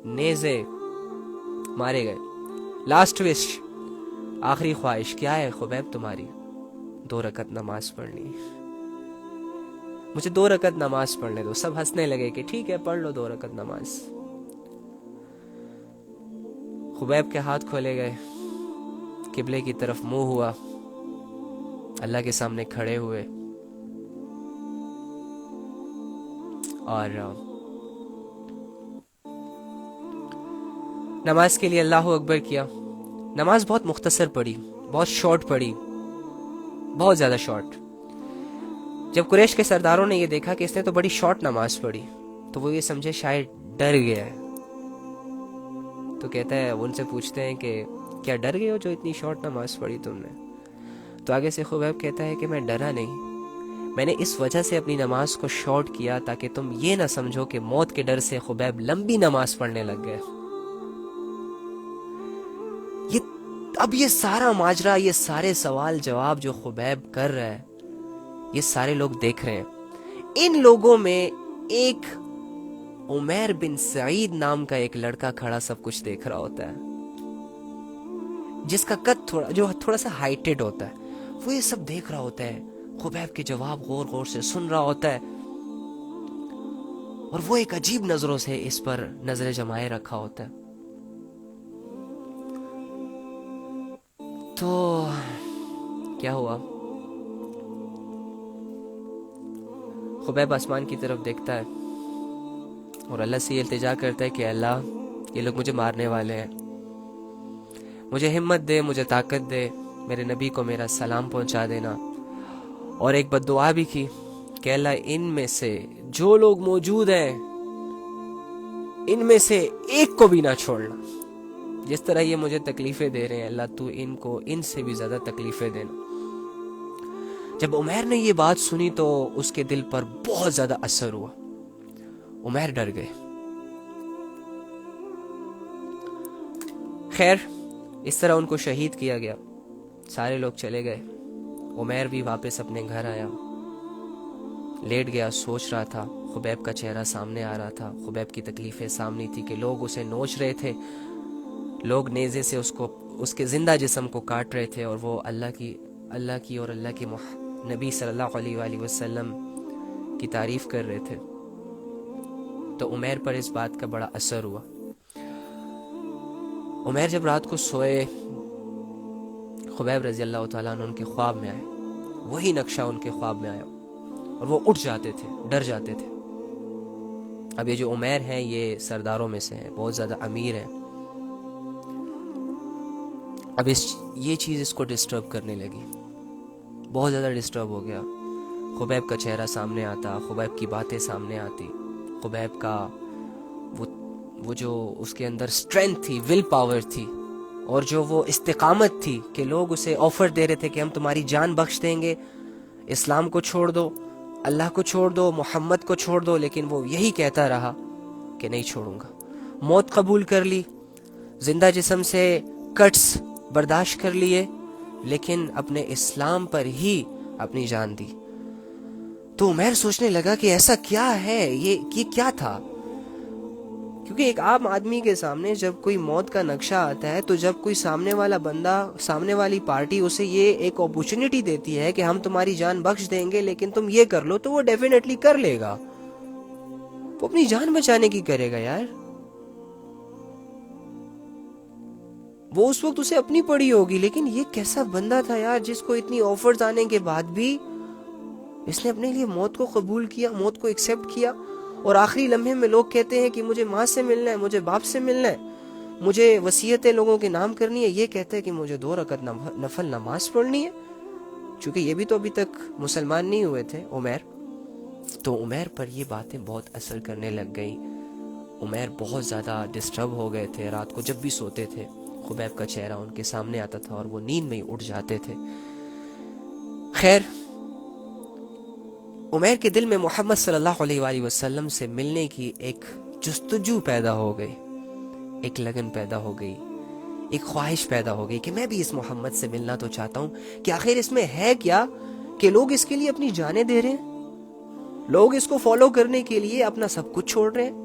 نیزے مارے گئے. لاسٹ وش، آخری خواہش کیا ہے خبیب تمہاری؟ 2 رکعت نماز پڑھنی. مجھے 2 رکعت نماز پڑھنے دو. سب ہنسنے لگے کہ ٹھیک ہے پڑھ لو 2 رکعت نماز. خبیب کے ہاتھ کھولے گئے، قبلے کی طرف منہ ہوا، اللہ کے سامنے کھڑے ہوئے اور نماز کے لیے اللہ اکبر کیا. نماز بہت مختصر پڑھی، بہت شارٹ پڑھی، بہت زیادہ شارٹ. جب قریش کے سرداروں نے یہ دیکھا کہ اس نے تو بڑی شارٹ نماز پڑھی تو وہ یہ سمجھے شاید ڈر گیا ہے. تو کہتا ہے، ان سے پوچھتے ہیں کہ کیا ڈر گئے ہو جو اتنی شارٹ نماز پڑھی تم نے؟ تو آگے سے خبیب کہتا ہے کہ میں ڈرا نہیں، میں نے اس وجہ سے اپنی نماز کو شارٹ کیا تاکہ تم یہ نہ سمجھو کہ موت کے ڈر سے خبیب لمبی نماز پڑھنے لگ گئے. اب یہ سارا ماجرا، یہ سارے سوال جواب جو خبیب کر رہا ہے، یہ سارے لوگ دیکھ رہے ہیں. ان لوگوں میں ایک عمیر بن سعید نام کا ایک لڑکا کھڑا سب کچھ دیکھ رہا ہوتا ہے، جس کا قد تھوڑا سا ہائٹڈ ہوتا ہے. وہ یہ سب دیکھ رہا ہوتا ہے، خبیب کے جواب غور غور سے سن رہا ہوتا ہے اور وہ ایک عجیب نظروں سے اس پر نظر جمائے رکھا ہوتا ہے. تو کیا ہوا؟ خبیب آسمان کی طرف دیکھتا ہے اور اللہ سے یہ التجا کرتا ہے کہ اللہ، یہ لوگ مجھے مارنے والے ہیں، مجھے ہمت دے، مجھے طاقت دے، میرے نبی کو میرا سلام پہنچا دینا. اور ایک بد دعا بھی کی کہ اللہ ان میں سے جو لوگ موجود ہیں ان میں سے ایک کو بھی نہ چھوڑنا. جس طرح یہ مجھے تکلیفیں دے رہے ہیں اللہ تو ان کو ان سے بھی زیادہ تکلیفیں دینا. جب عمیر نے یہ بات سنی تو اس کے دل پر بہت زیادہ اثر ہوا. عمیر ڈر گئے. خیر اس طرح ان کو شہید کیا گیا. سارے لوگ چلے گئے. عمیر بھی واپس اپنے گھر آیا، لیٹ گیا، سوچ رہا تھا. خبیب کا چہرہ سامنے آ رہا تھا، خبیب کی تکلیفیں سامنے تھی کہ لوگ اسے نوچ رہے تھے، لوگ نیزے سے اس کے زندہ جسم کو کاٹ رہے تھے اور وہ اللہ کی اور اللہ کے نبی صلی اللہ علیہ وآلہ وسلم کی تعریف کر رہے تھے. تو عمیر پر اس بات کا بڑا اثر ہوا. عمیر جب رات کو سوئے، خبیب رضی اللہ تعالیٰ عنہ ان کے خواب میں آئے. وہی نقشہ ان کے خواب میں آیا اور وہ اٹھ جاتے تھے، ڈر جاتے تھے. اب یہ جو عمیر ہیں یہ سرداروں میں سے ہیں، بہت زیادہ امیر ہیں. اب یہ چیز اس کو ڈسٹرب کرنے لگی، بہت زیادہ ڈسٹرب ہو گیا. خبیب کا چہرہ سامنے آتا، خبیب کی باتیں سامنے آتی، خبیب کا وہ جو اس کے اندر اسٹرینتھ تھی، ول پاور تھی، اور جو وہ استقامت تھی کہ لوگ اسے آفر دے رہے تھے کہ ہم تمہاری جان بخش دیں گے، اسلام کو چھوڑ دو، اللہ کو چھوڑ دو، محمد کو چھوڑ دو، لیکن وہ یہی کہتا رہا کہ نہیں چھوڑوں گا. موت قبول کر لی، زندہ جسم سے کٹس برداشت کر لیے، لیکن اپنے اسلام پر ہی اپنی جان دی. تو عمیر سوچنے لگا کہ ایسا کیا ہے، یہ کیا تھا؟ کیونکہ ایک عام آدمی کے سامنے جب کوئی موت کا نقشہ آتا ہے تو جب کوئی سامنے والا بندہ، سامنے والی پارٹی اسے یہ ایک اپورچونٹی دیتی ہے کہ ہم تمہاری جان بخش دیں گے لیکن تم یہ کر لو، تو وہ ڈیفینیٹلی کر لے گا. وہ اپنی جان بچانے کی کرے گا یار. وہ اس وقت اسے اپنی پڑی ہوگی، لیکن یہ کیسا بندہ تھا یار جس کو اتنی آفرز آنے کے بعد بھی اس نے اپنے لیے موت کو قبول کیا، موت کو ایکسیپٹ کیا. اور آخری لمحے میں لوگ کہتے ہیں کہ مجھے ماں سے ملنا ہے، مجھے باپ سے ملنا ہے، مجھے وصیتیں لوگوں کے نام کرنی ہے. یہ کہتے ہیں کہ مجھے 2 رکعت نفل نماز پڑھنی ہے. چونکہ یہ بھی تو ابھی تک مسلمان نہیں ہوئے تھے عمیر. تو عمیر پر یہ باتیں بہت اثر کرنے لگ گئیں. عمیر بہت زیادہ ڈسٹرب ہو گئے تھے. رات کو جب بھی سوتے تھے خبیب کا چہرہ ان کے سامنے آتا تھا اور وہ نیند میں ہی اٹھ جاتے تھے. خیر عمیر کے دل میں محمد صلی اللہ علیہ وآلہ وسلم سے ملنے کی ایک جستجو پیدا ہو گئی، ایک لگن پیدا ہو گئی، ایک خواہش پیدا ہو گئی کہ میں بھی اس محمد سے ملنا تو چاہتا ہوں کہ آخر اس میں ہے کیا کہ لوگ اس کے لیے اپنی جانیں دے رہے ہیں، لوگ اس کو فالو کرنے کے لیے اپنا سب کچھ چھوڑ رہے ہیں۔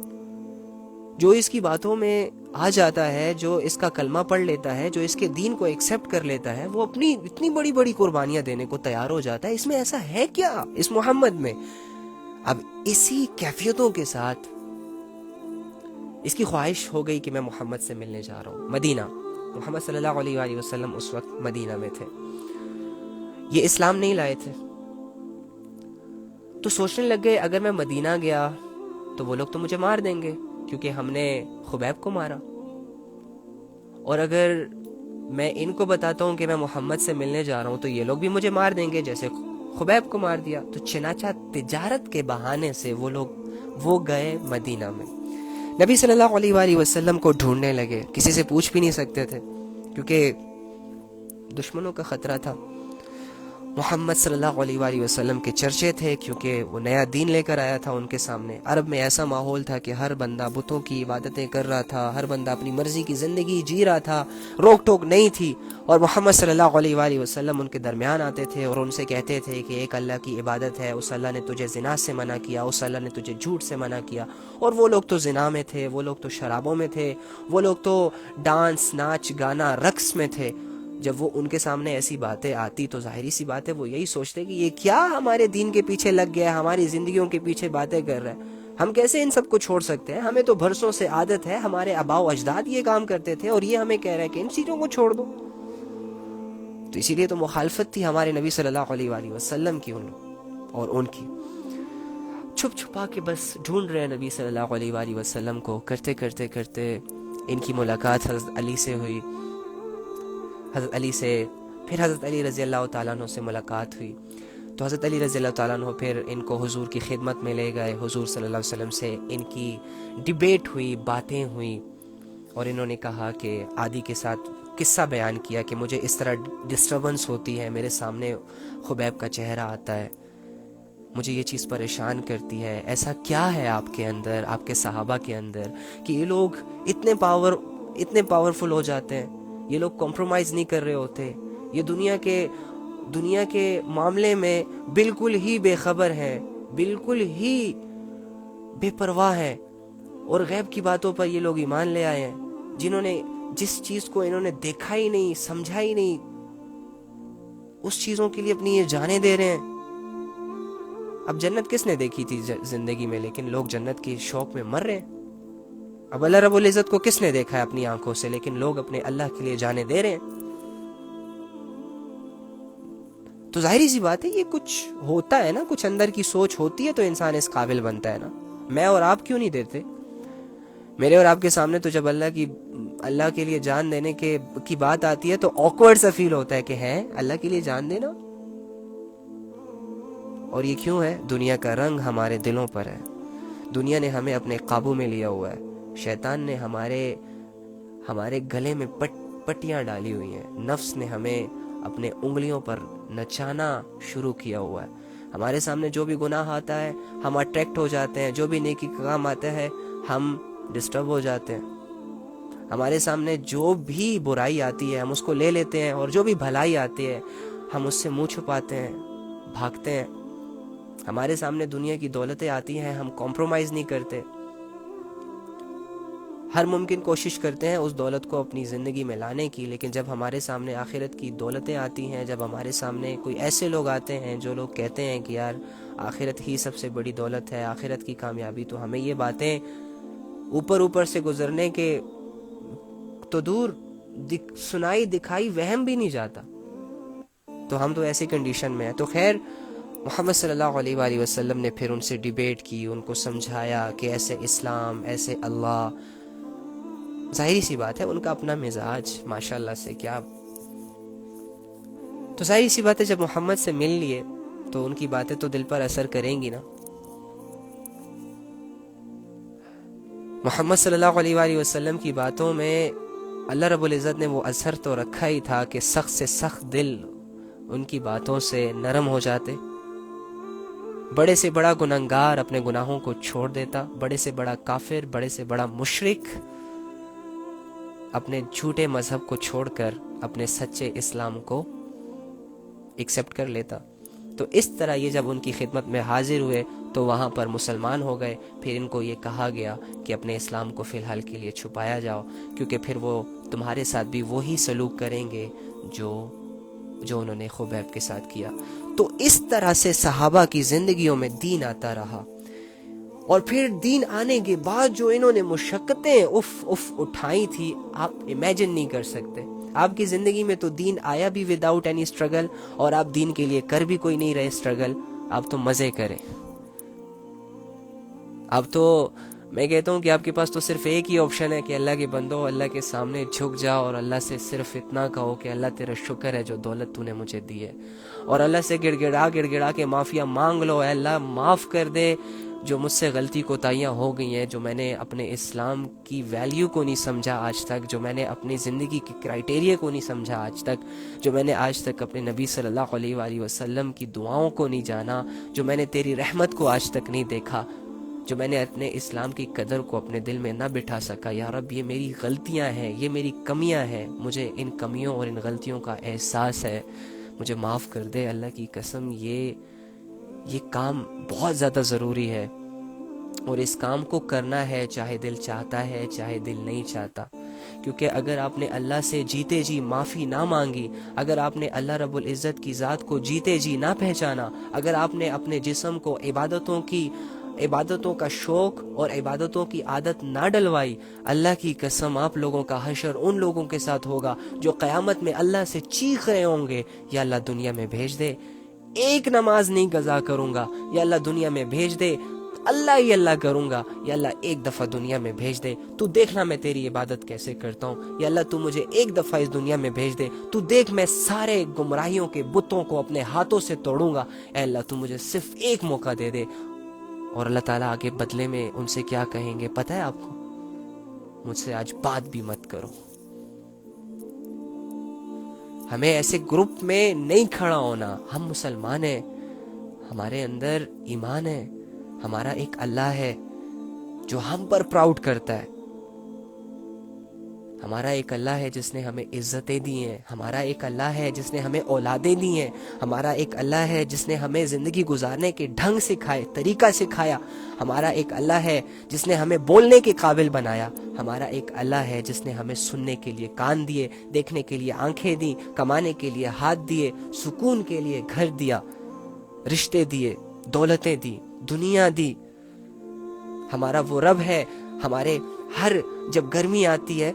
جو اس کی باتوں میں آ جاتا ہے، جو اس کا کلمہ پڑھ لیتا ہے، جو اس کے دین کو ایکسیپٹ کر لیتا ہے، وہ اپنی اتنی بڑی بڑی قربانیاں دینے کو تیار ہو جاتا ہے۔ اس میں ایسا ہے کیا اس محمد میں؟ اب اسی کیفیتوں کے ساتھ اس کی خواہش ہو گئی کہ میں محمد سے ملنے جا رہا ہوں۔ مدینہ، محمد صلی اللہ علیہ وآلہ وسلم اس وقت مدینہ میں تھے، یہ اسلام نہیں لائے تھے، تو سوچنے لگ گئے اگر میں مدینہ گیا تو وہ لوگ تو مجھے مار دیں گے کیونکہ ہم نے خبیب کو مارا، اور اگر میں ان کو بتاتا ہوں کہ میں محمد سے ملنے جا رہا ہوں تو یہ لوگ بھی مجھے مار دیں گے جیسے خبیب کو مار دیا۔ تو چنانچہ تجارت کے بہانے سے وہ گئے مدینہ میں، نبی صلی اللہ علیہ وآلہ وسلم کو ڈھونڈنے لگے، کسی سے پوچھ بھی نہیں سکتے تھے کیونکہ دشمنوں کا خطرہ تھا۔ محمد صلی اللہ علیہ وآلہ وسلم کے چرچے تھے کیونکہ وہ نیا دین لے کر آیا تھا ان کے سامنے۔ عرب میں ایسا ماحول تھا کہ ہر بندہ بتوں کی عبادتیں کر رہا تھا، ہر بندہ اپنی مرضی کی زندگی جی رہا تھا، روک ٹوک نہیں تھی، اور محمد صلی اللہ علیہ وآلہ وسلم ان کے درمیان آتے تھے اور ان سے کہتے تھے کہ ایک اللہ کی عبادت ہے، اس اللہ نے تجھے زنا سے منع کیا، اس اللہ نے تجھے جھوٹ سے منع کیا، اور وہ لوگ تو زنا میں تھے، وہ لوگ تو شرابوں میں تھے، وہ لوگ تو ڈانس، ناچ، گانا، رقص میں تھے۔ جب وہ ان کے سامنے ایسی باتیں آتی تو ظاہری سی بات ہے وہ یہی سوچتے کہ یہ کیا ہمارے دین کے پیچھے لگ گیا ہے، ہماری زندگیوں کے پیچھے باتیں کر رہا ہے، ہم کیسے ان سب کو چھوڑ سکتے ہیں، ہمیں تو برسوں سے عادت ہے، ہمارے آباء و اجداد یہ کام کرتے تھے اور یہ ہمیں کہہ رہے ہیں کہ ان چیزوں کو چھوڑ دو۔ تو اسی لیے تو مخالفت تھی ہمارے نبی صلی اللہ علیہ وآلہ وسلم کی اور ان کی۔ چھپ چھپا کے بس ڈھونڈ رہے ہیں نبی صلی اللہ علیہ وآلہ وسلم کو، کرتے کرتے کرتے ان کی ملاقات حضرت علی سے ہوئی، حضرت علی سے پھر حضرت علی رضی اللہ تعالیٰ عنہ سے ملاقات ہوئی، تو حضرت علی رضی اللہ تعالیٰ عنہ پھر ان کو حضور کی خدمت میں لے گئے، حضور صلی اللہ علیہ وسلم سے ان کی ڈیبیٹ ہوئی، باتیں ہوئی، اور انہوں نے کہا کہ عادی کے ساتھ قصہ بیان کیا کہ مجھے اس طرح ڈسٹربنس ہوتی ہے، میرے سامنے خبیب کا چہرہ آتا ہے، مجھے یہ چیز پریشان کرتی ہے، ایسا کیا ہے آپ کے اندر، آپ کے صحابہ کے اندر کہ یہ لوگ اتنے پاورفل ہو جاتے ہیں، یہ لوگ کمپرومائز نہیں کر رہے ہوتے، یہ دنیا کے معاملے میں بالکل ہی بے خبر ہیں، بالکل ہی بے پرواہ ہیں، اور غیب کی باتوں پر یہ لوگ ایمان لے آئے ہیں، جنہوں نے جس چیز کو انہوں نے دیکھا ہی نہیں، سمجھا ہی نہیں، اس چیزوں کے لیے اپنی یہ جانیں دے رہے ہیں۔ اب جنت کس نے دیکھی تھی زندگی میں، لیکن لوگ جنت کی شوق میں مر رہے ہیں۔ اب اللہ رب العزت کو کس نے دیکھا ہے اپنی آنکھوں سے، لیکن لوگ اپنے اللہ کے لیے جانے دے رہے ہیں۔ تو ظاہری سی بات ہے یہ کچھ ہوتا ہے نا، کچھ اندر کی سوچ ہوتی ہے تو انسان اس قابل بنتا ہے نا۔ میں اور آپ کیوں نہیں دیتے؟ میرے اور آپ کے سامنے تو جب اللہ کے لیے جان دینے کی بات آتی ہے تو آکورڈ سا فیل ہوتا ہے کہ ہے اللہ کے لیے جان دینا، اور یہ کیوں ہے؟ دنیا کا رنگ ہمارے دلوں پر ہے، دنیا نے ہمیں اپنے قابو میں لیا ہوا ہے، شیطان نے ہمارے گلے میں پٹیاں ڈالی ہوئی ہیں، نفس نے ہمیں اپنے انگلیوں پر نچانا شروع کیا ہوا ہے، ہمارے سامنے جو بھی گناہ آتا ہے ہم اٹریکٹ ہو جاتے ہیں، جو بھی نیکی کا کام آتا ہے ہم ڈسٹرب ہو جاتے ہیں، ہمارے سامنے جو بھی برائی آتی ہے ہم اس کو لے لیتے ہیں، اور جو بھی بھلائی آتی ہے ہم اس سے منہ چھپاتے ہیں، بھاگتے ہیں، ہمارے سامنے دنیا کی دولتیں آتی ہیں ہم کمپرومائز نہیں کرتے، ہر ممکن کوشش کرتے ہیں اس دولت کو اپنی زندگی میں لانے کی، لیکن جب ہمارے سامنے آخرت کی دولتیں آتی ہیں، جب ہمارے سامنے کوئی ایسے لوگ آتے ہیں جو لوگ کہتے ہیں کہ یار آخرت ہی سب سے بڑی دولت ہے، آخرت کی کامیابی، تو ہمیں یہ باتیں اوپر سے گزرنے کے تو دور سنائی دکھائی وہم بھی نہیں جاتا، تو ہم تو ایسی کنڈیشن میں ہیں۔ تو خیر محمد صلی اللہ علیہ وآلہ وسلم نے پھر ان سے ڈیبیٹ کی، ان کو سمجھایا کہ ایسے اسلام، ایسے اللہ، ظاہری سی بات ہے ان کا اپنا مزاج ماشاءاللہ سے کیا، تو ظاہری سی بات ہے جب محمد سے مل لیے تو ان کی باتیں تو دل پر اثر کریں گی نا۔ محمد صلی اللہ علیہ وآلہ وسلم کی باتوں میں اللہ رب العزت نے وہ اثر تو رکھا ہی تھا کہ سخت سے سخت دل ان کی باتوں سے نرم ہو جاتے، بڑے سے بڑا گنہگار اپنے گناہوں کو چھوڑ دیتا، بڑے سے بڑا کافر، بڑے سے بڑا مشرک اپنے جھوٹے مذہب کو چھوڑ کر اپنے سچے اسلام کو ایکسیپٹ کر لیتا۔ تو اس طرح یہ جب ان کی خدمت میں حاضر ہوئے تو وہاں پر مسلمان ہو گئے۔ پھر ان کو یہ کہا گیا کہ اپنے اسلام کو فی الحال کے لیے چھپایا جاؤ، کیونکہ پھر وہ تمہارے ساتھ بھی وہی سلوک کریں گے جو انہوں نے خبیب کے ساتھ کیا۔ تو اس طرح سے صحابہ کی زندگیوں میں دین آتا رہا، اور پھر دین آنے کے بعد جو انہوں نے مشقتیں اٹھائی تھی، آپ امیجن نہیں کر سکتے۔ آپ کی زندگی میں تو دین آیا بھی وداؤٹ اینی اسٹرگل، اور آپ دین کے لیے کر بھی کوئی نہیں رہے اسٹرگل، آپ تو مزے کریں۔ اب تو میں کہتا ہوں کہ آپ کے پاس تو صرف ایک ہی آپشن ہے کہ اللہ کے بندو، اللہ کے سامنے جھک جاؤ اور اللہ سے صرف اتنا کہو کہ اللہ تیرا شکر ہے جو دولت تو نے مجھے دی ہے، اور اللہ سے گڑ گڑا کے معافیا مانگ لو، اے اللہ معاف کر دے جو مجھ سے غلطی کوتاہیاں ہو گئی ہیں، جو میں نے اپنے اسلام کی ویلیو کو نہیں سمجھا آج تک، جو میں نے اپنی زندگی کے کرائٹیریا کو نہیں سمجھا آج تک، جو میں نے آج تک اپنے نبی صلی اللہ علیہ وآلہ وسلم کی دعاؤں کو نہیں جانا، جو میں نے تیری رحمت کو آج تک نہیں دیکھا، جو میں نے اپنے اسلام کی قدر کو اپنے دل میں نہ بٹھا سکا۔ یا رب یہ میری غلطیاں ہیں، یہ میری کمیاں ہیں، مجھے ان کمیوں اور ان غلطیوں کا احساس ہے، مجھے معاف کر دے اللہ کی قسم۔ یہ کام بہت زیادہ ضروری ہے، اور اس کام کو کرنا ہے چاہے دل چاہتا ہے چاہے دل نہیں چاہتا، کیونکہ اگر آپ نے اللہ سے جیتے جی معافی نہ مانگی، اگر آپ نے اللہ رب العزت کی ذات کو جیتے جی نہ پہچانا، اگر آپ نے اپنے جسم کو عبادتوں کا شوق اور عبادتوں کی عادت نہ ڈلوائی، اللہ کی قسم آپ لوگوں کا حشر ان لوگوں کے ساتھ ہوگا جو قیامت میں اللہ سے چیخ رہے ہوں گے، یا اللہ دنیا میں بھیج دے، ایک نماز نہیں قضا کروں گا، یا اللہ دنیا میں بھیج دے، اللہ ہی اللہ کروں گا، یا اللہ ایک دفعہ دنیا میں بھیج دے، تو دیکھنا میں تیری عبادت کیسے کرتا ہوں، یا اللہ تو مجھے ایک دفعہ اس دنیا میں بھیج دے، تو دیکھ میں سارے گمراہیوں کے بتوں کو اپنے ہاتھوں سے توڑوں گا، اے اللہ تو مجھے صرف ایک موقع دے دے۔ اور اللہ تعالیٰ آگے بدلے میں ان سے کیا کہیں گے پتہ ہے آپ کو؟ مجھ سے آج بات بھی مت کرو۔ ہمیں ایسے گروپ میں نہیں کھڑا ہونا، ہم مسلمان ہیں، ہمارے اندر ایمان ہے، ہمارا ایک اللہ ہے جو ہم پر پراؤڈ کرتا ہے، ہمارا ایک اللہ ہے جس نے ہمیں عزتیں دی ہیں، ہمارا ایک اللہ ہے جس نے ہمیں اولادیں دی ہیں، ہمارا ایک اللہ ہے جس نے ہمیں زندگی گزارنے کے ڈھنگ سکھائے، طریقہ سکھایا، ہمارا ایک اللہ ہے جس نے ہمیں بولنے کے قابل بنایا، ہمارا ایک اللہ ہے جس نے ہمیں سننے کے لیے کان دیے، دیکھنے کے لیے آنکھیں دی، کمانے کے لیے ہاتھ دیے، سکون کے لیے گھر دیا، رشتے دیے، دولتیں دی، دنیا دی۔ ہمارا وہ رب ہے، ہمارے جب گرمی آتی ہے،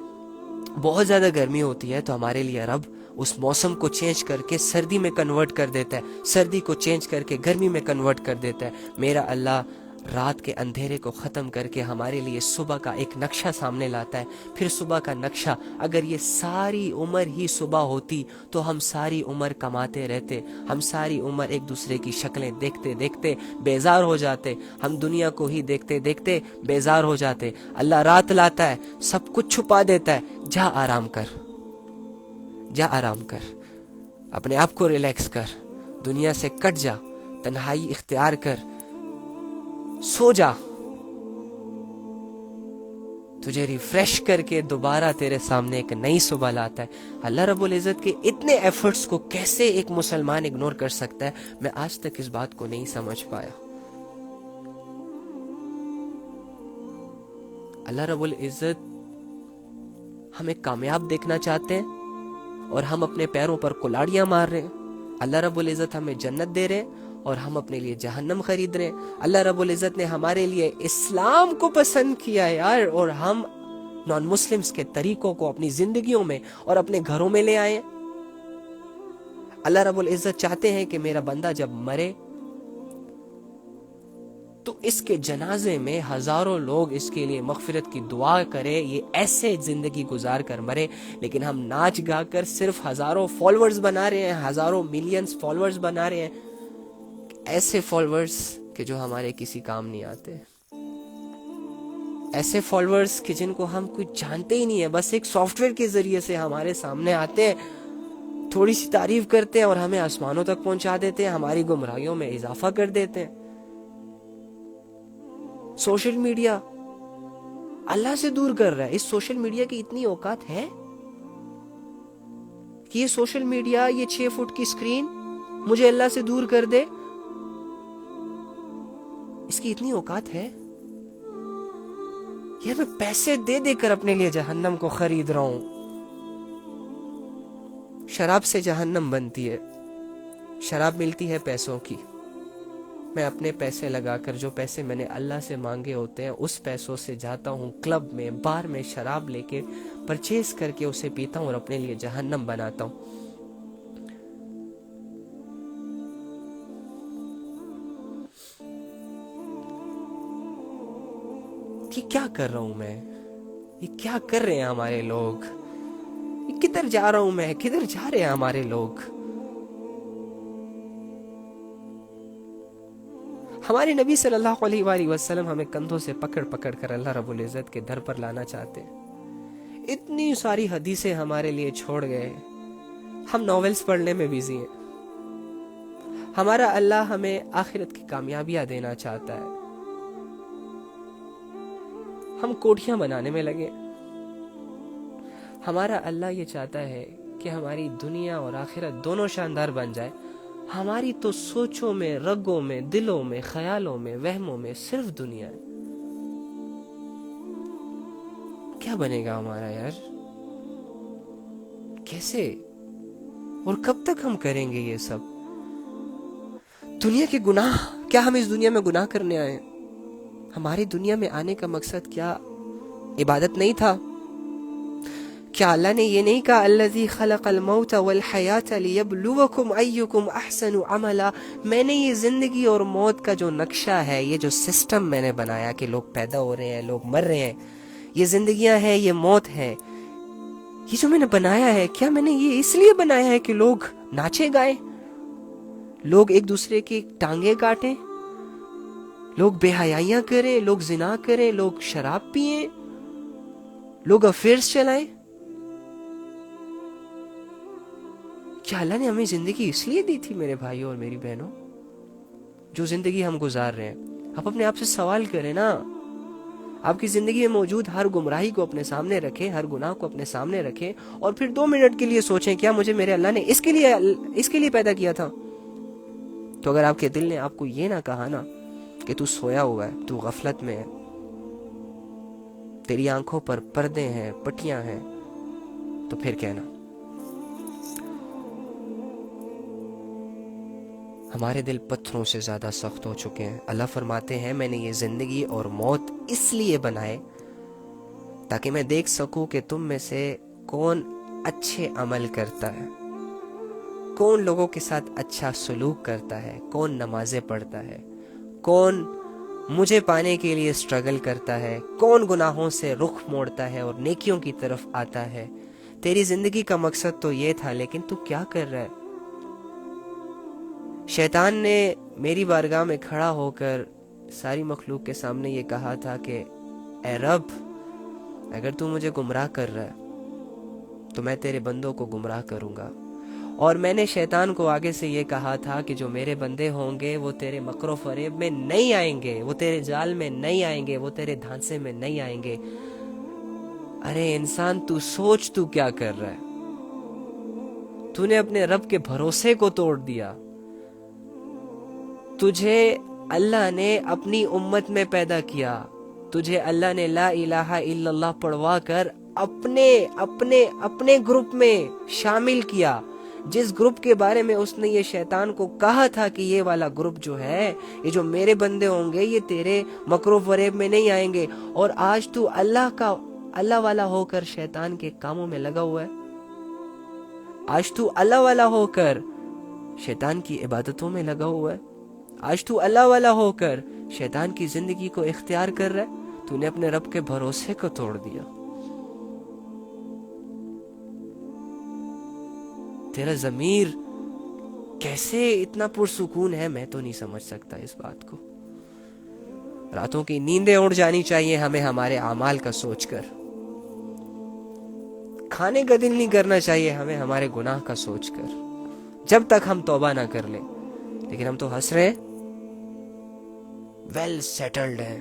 بہت زیادہ گرمی ہوتی ہے، تو ہمارے لیے رب اس موسم کو چینج کر کے سردی میں کنورٹ کر دیتا ہے، سردی کو چینج کر کے گرمی میں کنورٹ کر دیتا ہے۔ میرا اللہ رات کے اندھیرے کو ختم کر کے ہمارے لیے صبح کا ایک نقشہ سامنے لاتا ہے، پھر صبح کا نقشہ اگر یہ ساری عمر ہی صبح ہوتی تو ہم ساری عمر کماتے رہتے، ہم ساری عمر ایک دوسرے کی شکلیں دیکھتے دیکھتے بیزار ہو جاتے، ہم دنیا کو ہی دیکھتے دیکھتے بیزار ہو جاتے۔ اللہ رات لاتا ہے، سب کچھ چھپا دیتا ہے، جا آرام کر، جا آرام کر، اپنے آپ کو ریلیکس کر، دنیا سے کٹ جا، تنہائی اختیار کر، سو جا، تجھے ریفریش کر کے دوبارہ تیرے سامنے ایک نئی صبح لاتا ہے۔ اللہ رب العزت کے اتنے ایفرٹس کو کیسے ایک مسلمان اگنور کر سکتا ہے، میں آج تک اس بات کو نہیں سمجھ پایا۔ اللہ رب العزت ہمیں کامیاب دیکھنا چاہتے ہیں اور ہم اپنے پیروں پر کلاڑیاں مار رہے ہیں۔ اللہ رب العزت ہمیں جنت دے رہے ہیں اور ہم اپنے لیے جہنم خرید رہے ہیں۔ اللہ رب العزت نے ہمارے لیے اسلام کو پسند کیا ہے یار، اور ہم نان مسلمز کے طریقوں کو اپنی زندگیوں میں اور اپنے گھروں میں لے آئے ہیں۔ اللہ رب العزت چاہتے ہیں کہ میرا بندہ جب مرے تو اس کے جنازے میں ہزاروں لوگ اس کے لیے مغفرت کی دعا کرے، یہ ایسے زندگی گزار کر مرے، لیکن ہم ناچ گا کر صرف ہزاروں فالوورز بنا رہے ہیں، ہزاروں ملینز فالوورز بنا رہے ہیں، ایسے فالوورز کہ جو ہمارے کسی کام نہیں آتے، ایسے فالوورز کہ جن کو ہم کچھ جانتے ہی نہیں ہیں، بس ایک سافٹ ویئر کے ذریعے سے ہمارے سامنے آتے ہیں، تھوڑی سی تعریف کرتے ہیں اور ہمیں آسمانوں تک پہنچا دیتے ہیں، ہماری گمراہیوں میں اضافہ کر دیتے ہیں۔ سوشل میڈیا اللہ سے دور کر رہا ہے. اس سوشل میڈیا کی اتنی اوقات ہے کہ یہ سوشل میڈیا، یہ 6 فٹ کی اسکرین مجھے اللہ سے دور کر دے؟ اس کی اتنی اوقات ہے؟ یہ میں پیسے دے دے کر اپنے لیے جہنم کو خرید رہا ہوں. شراب سے جہنم بنتی ہے، شراب ملتی ہے پیسوں کی. میں اپنے پیسے لگا کر، جو پیسے میں نے اللہ سے مانگے ہوتے ہیں، اس پیسوں سے جاتا ہوں کلب میں، بار میں شراب لے کے پرچیز کر کے اسے پیتا ہوں اور اپنے لیے جہنم بناتا ہوں. یہ کیا کر رہا ہوں میں؟ یہ کیا کر رہے ہیں ہمارے لوگ؟ یہ کدھر جا رہا ہوں میں؟ کدھر جا رہے ہیں ہمارے لوگ؟ ہمارے نبی صلی اللہ علیہ وآلہ وسلم ہمیں کندھوں سے پکڑ پکڑ کر اللہ رب العزت کے در پر لانا چاہتے ہیں. اتنی ساری حدیثیں ہمارے لیے چھوڑ گئے. ہم ناولز پڑھنے میں بیزی ہیں. ہمارا اللہ ہمیں آخرت کی کامیابیاں دینا چاہتا ہے. ہم کوٹھیاں بنانے میں لگے. ہمارا اللہ یہ چاہتا ہے کہ ہماری دنیا اور آخرت دونوں شاندار بن جائے. ہماری تو سوچوں میں، رگوں میں، دلوں میں، خیالوں میں، وہموں میں صرف دنیا ہے. کیا بنے گا ہمارا یار؟ کیسے اور کب تک ہم کریں گے یہ سب؟ دنیا کے گناہ، کیا ہم اس دنیا میں گناہ کرنے آئے؟ ہماری دنیا میں آنے کا مقصد کیا عبادت نہیں تھا؟ کیا اللہ نے یہ نہیں کہا الذی خلق الموت والحیات لیبلوکم ایکم احسن عملا؟ میں نے یہ زندگی اور موت کا جو نقشہ ہے، یہ جو سسٹم میں نے بنایا کہ لوگ پیدا ہو رہے ہیں، لوگ مر رہے ہیں، یہ زندگیاں ہیں، یہ موت ہے، یہ جو میں نے بنایا ہے، کیا میں نے یہ اس لیے بنایا ہے کہ لوگ ناچے گائیں، لوگ ایک دوسرے کی ٹانگیں کاٹیں، لوگ بے حیائیاں کریں، لوگ زنا کریں، لوگ شراب پئیں، لوگ افیئرز چلائیں؟ کیا اللہ نے ہمیں زندگی اس لیے دی تھی میرے بھائیوں اور میری بہنوں؟ جو زندگی ہم گزار رہے ہیں، آپ اپنے آپ سے سوال کریں نا. آپ کی زندگی میں موجود ہر گمراہی کو اپنے سامنے رکھیں، ہر گناہ کو اپنے سامنے رکھیں، اور پھر 2 منٹ کے لیے سوچیں کیا مجھے میرے اللہ نے اس کے لیے پیدا کیا تھا؟ تو اگر آپ کے دل نے آپ کو یہ نہ کہا نا کہ تو سویا ہوا ہے، تو غفلت میں ہے، تیری آنکھوں پر پردے ہیں، پٹیاں ہیں، تو پھر کہنا. ہمارے دل پتھروں سے زیادہ سخت ہو چکے ہیں. اللہ فرماتے ہیں میں نے یہ زندگی اور موت اس لیے بنائے تاکہ میں دیکھ سکوں کہ تم میں سے کون اچھے عمل کرتا ہے، کون لوگوں کے ساتھ اچھا سلوک کرتا ہے، کون نمازیں پڑھتا ہے، کون مجھے پانے کے لیے سٹرگل کرتا ہے، کون گناہوں سے رخ موڑتا ہے اور نیکیوں کی طرف آتا ہے. تیری زندگی کا مقصد تو یہ تھا، لیکن تو کیا کر رہا ہے؟ شیطان نے میری بارگاہ میں کھڑا ہو کر ساری مخلوق کے سامنے یہ کہا تھا کہ اے رب، اگر تو مجھے گمراہ کر رہا ہے تو میں تیرے بندوں کو گمراہ کروں گا. اور میں نے شیطان کو آگے سے یہ کہا تھا کہ جو میرے بندے ہوں گے وہ تیرے مکر و فریب میں نہیں آئیں گے، وہ تیرے جال میں نہیں آئیں گے، وہ تیرے دھانسے میں نہیں آئیں گے. ارے انسان، تو سوچ تو کیا کر رہا ہے؟ تو نے اپنے رب کے بھروسے کو توڑ دیا. تجھے اللہ نے اپنی امت میں پیدا کیا، تجھے اللہ نے لا الہ الا اللہ پڑھوا کر اپنے گروپ میں شامل کیا، جس گروپ کے بارے میں اس نے یہ شیطان کو کہا تھا کہ یہ والا گروپ جو ہے، یہ جو میرے بندے ہوں گے، یہ تیرے مکر و فریب میں نہیں آئیں گے. اور آج تو اللہ والا ہو کر شیطان کے کاموں میں لگا ہوا ہے. آج تو اللہ والا ہو کر شیطان کی عبادتوں میں لگا ہوا ہے. آج تو اللہ والا ہو کر شیطان کی زندگی کو اختیار کر رہا ہے. تو نے اپنے رب کے بھروسے کو توڑ دیا. تیرا ضمیر کیسے اتنا پرسکون ہے، میں تو نہیں سمجھ سکتا اس بات کو. راتوں کی نیندیں اڑ جانی چاہیے ہمیں ہمارے اعمال کا سوچ کر. کھانے کا دل نہیں کرنا چاہیے ہمیں ہمارے گناہ کا سوچ کر، جب تک ہم توبہ نہ کر لیں. لیکن ہم تو ہنس رہے ہیں، ویل سیٹلڈ ہیں،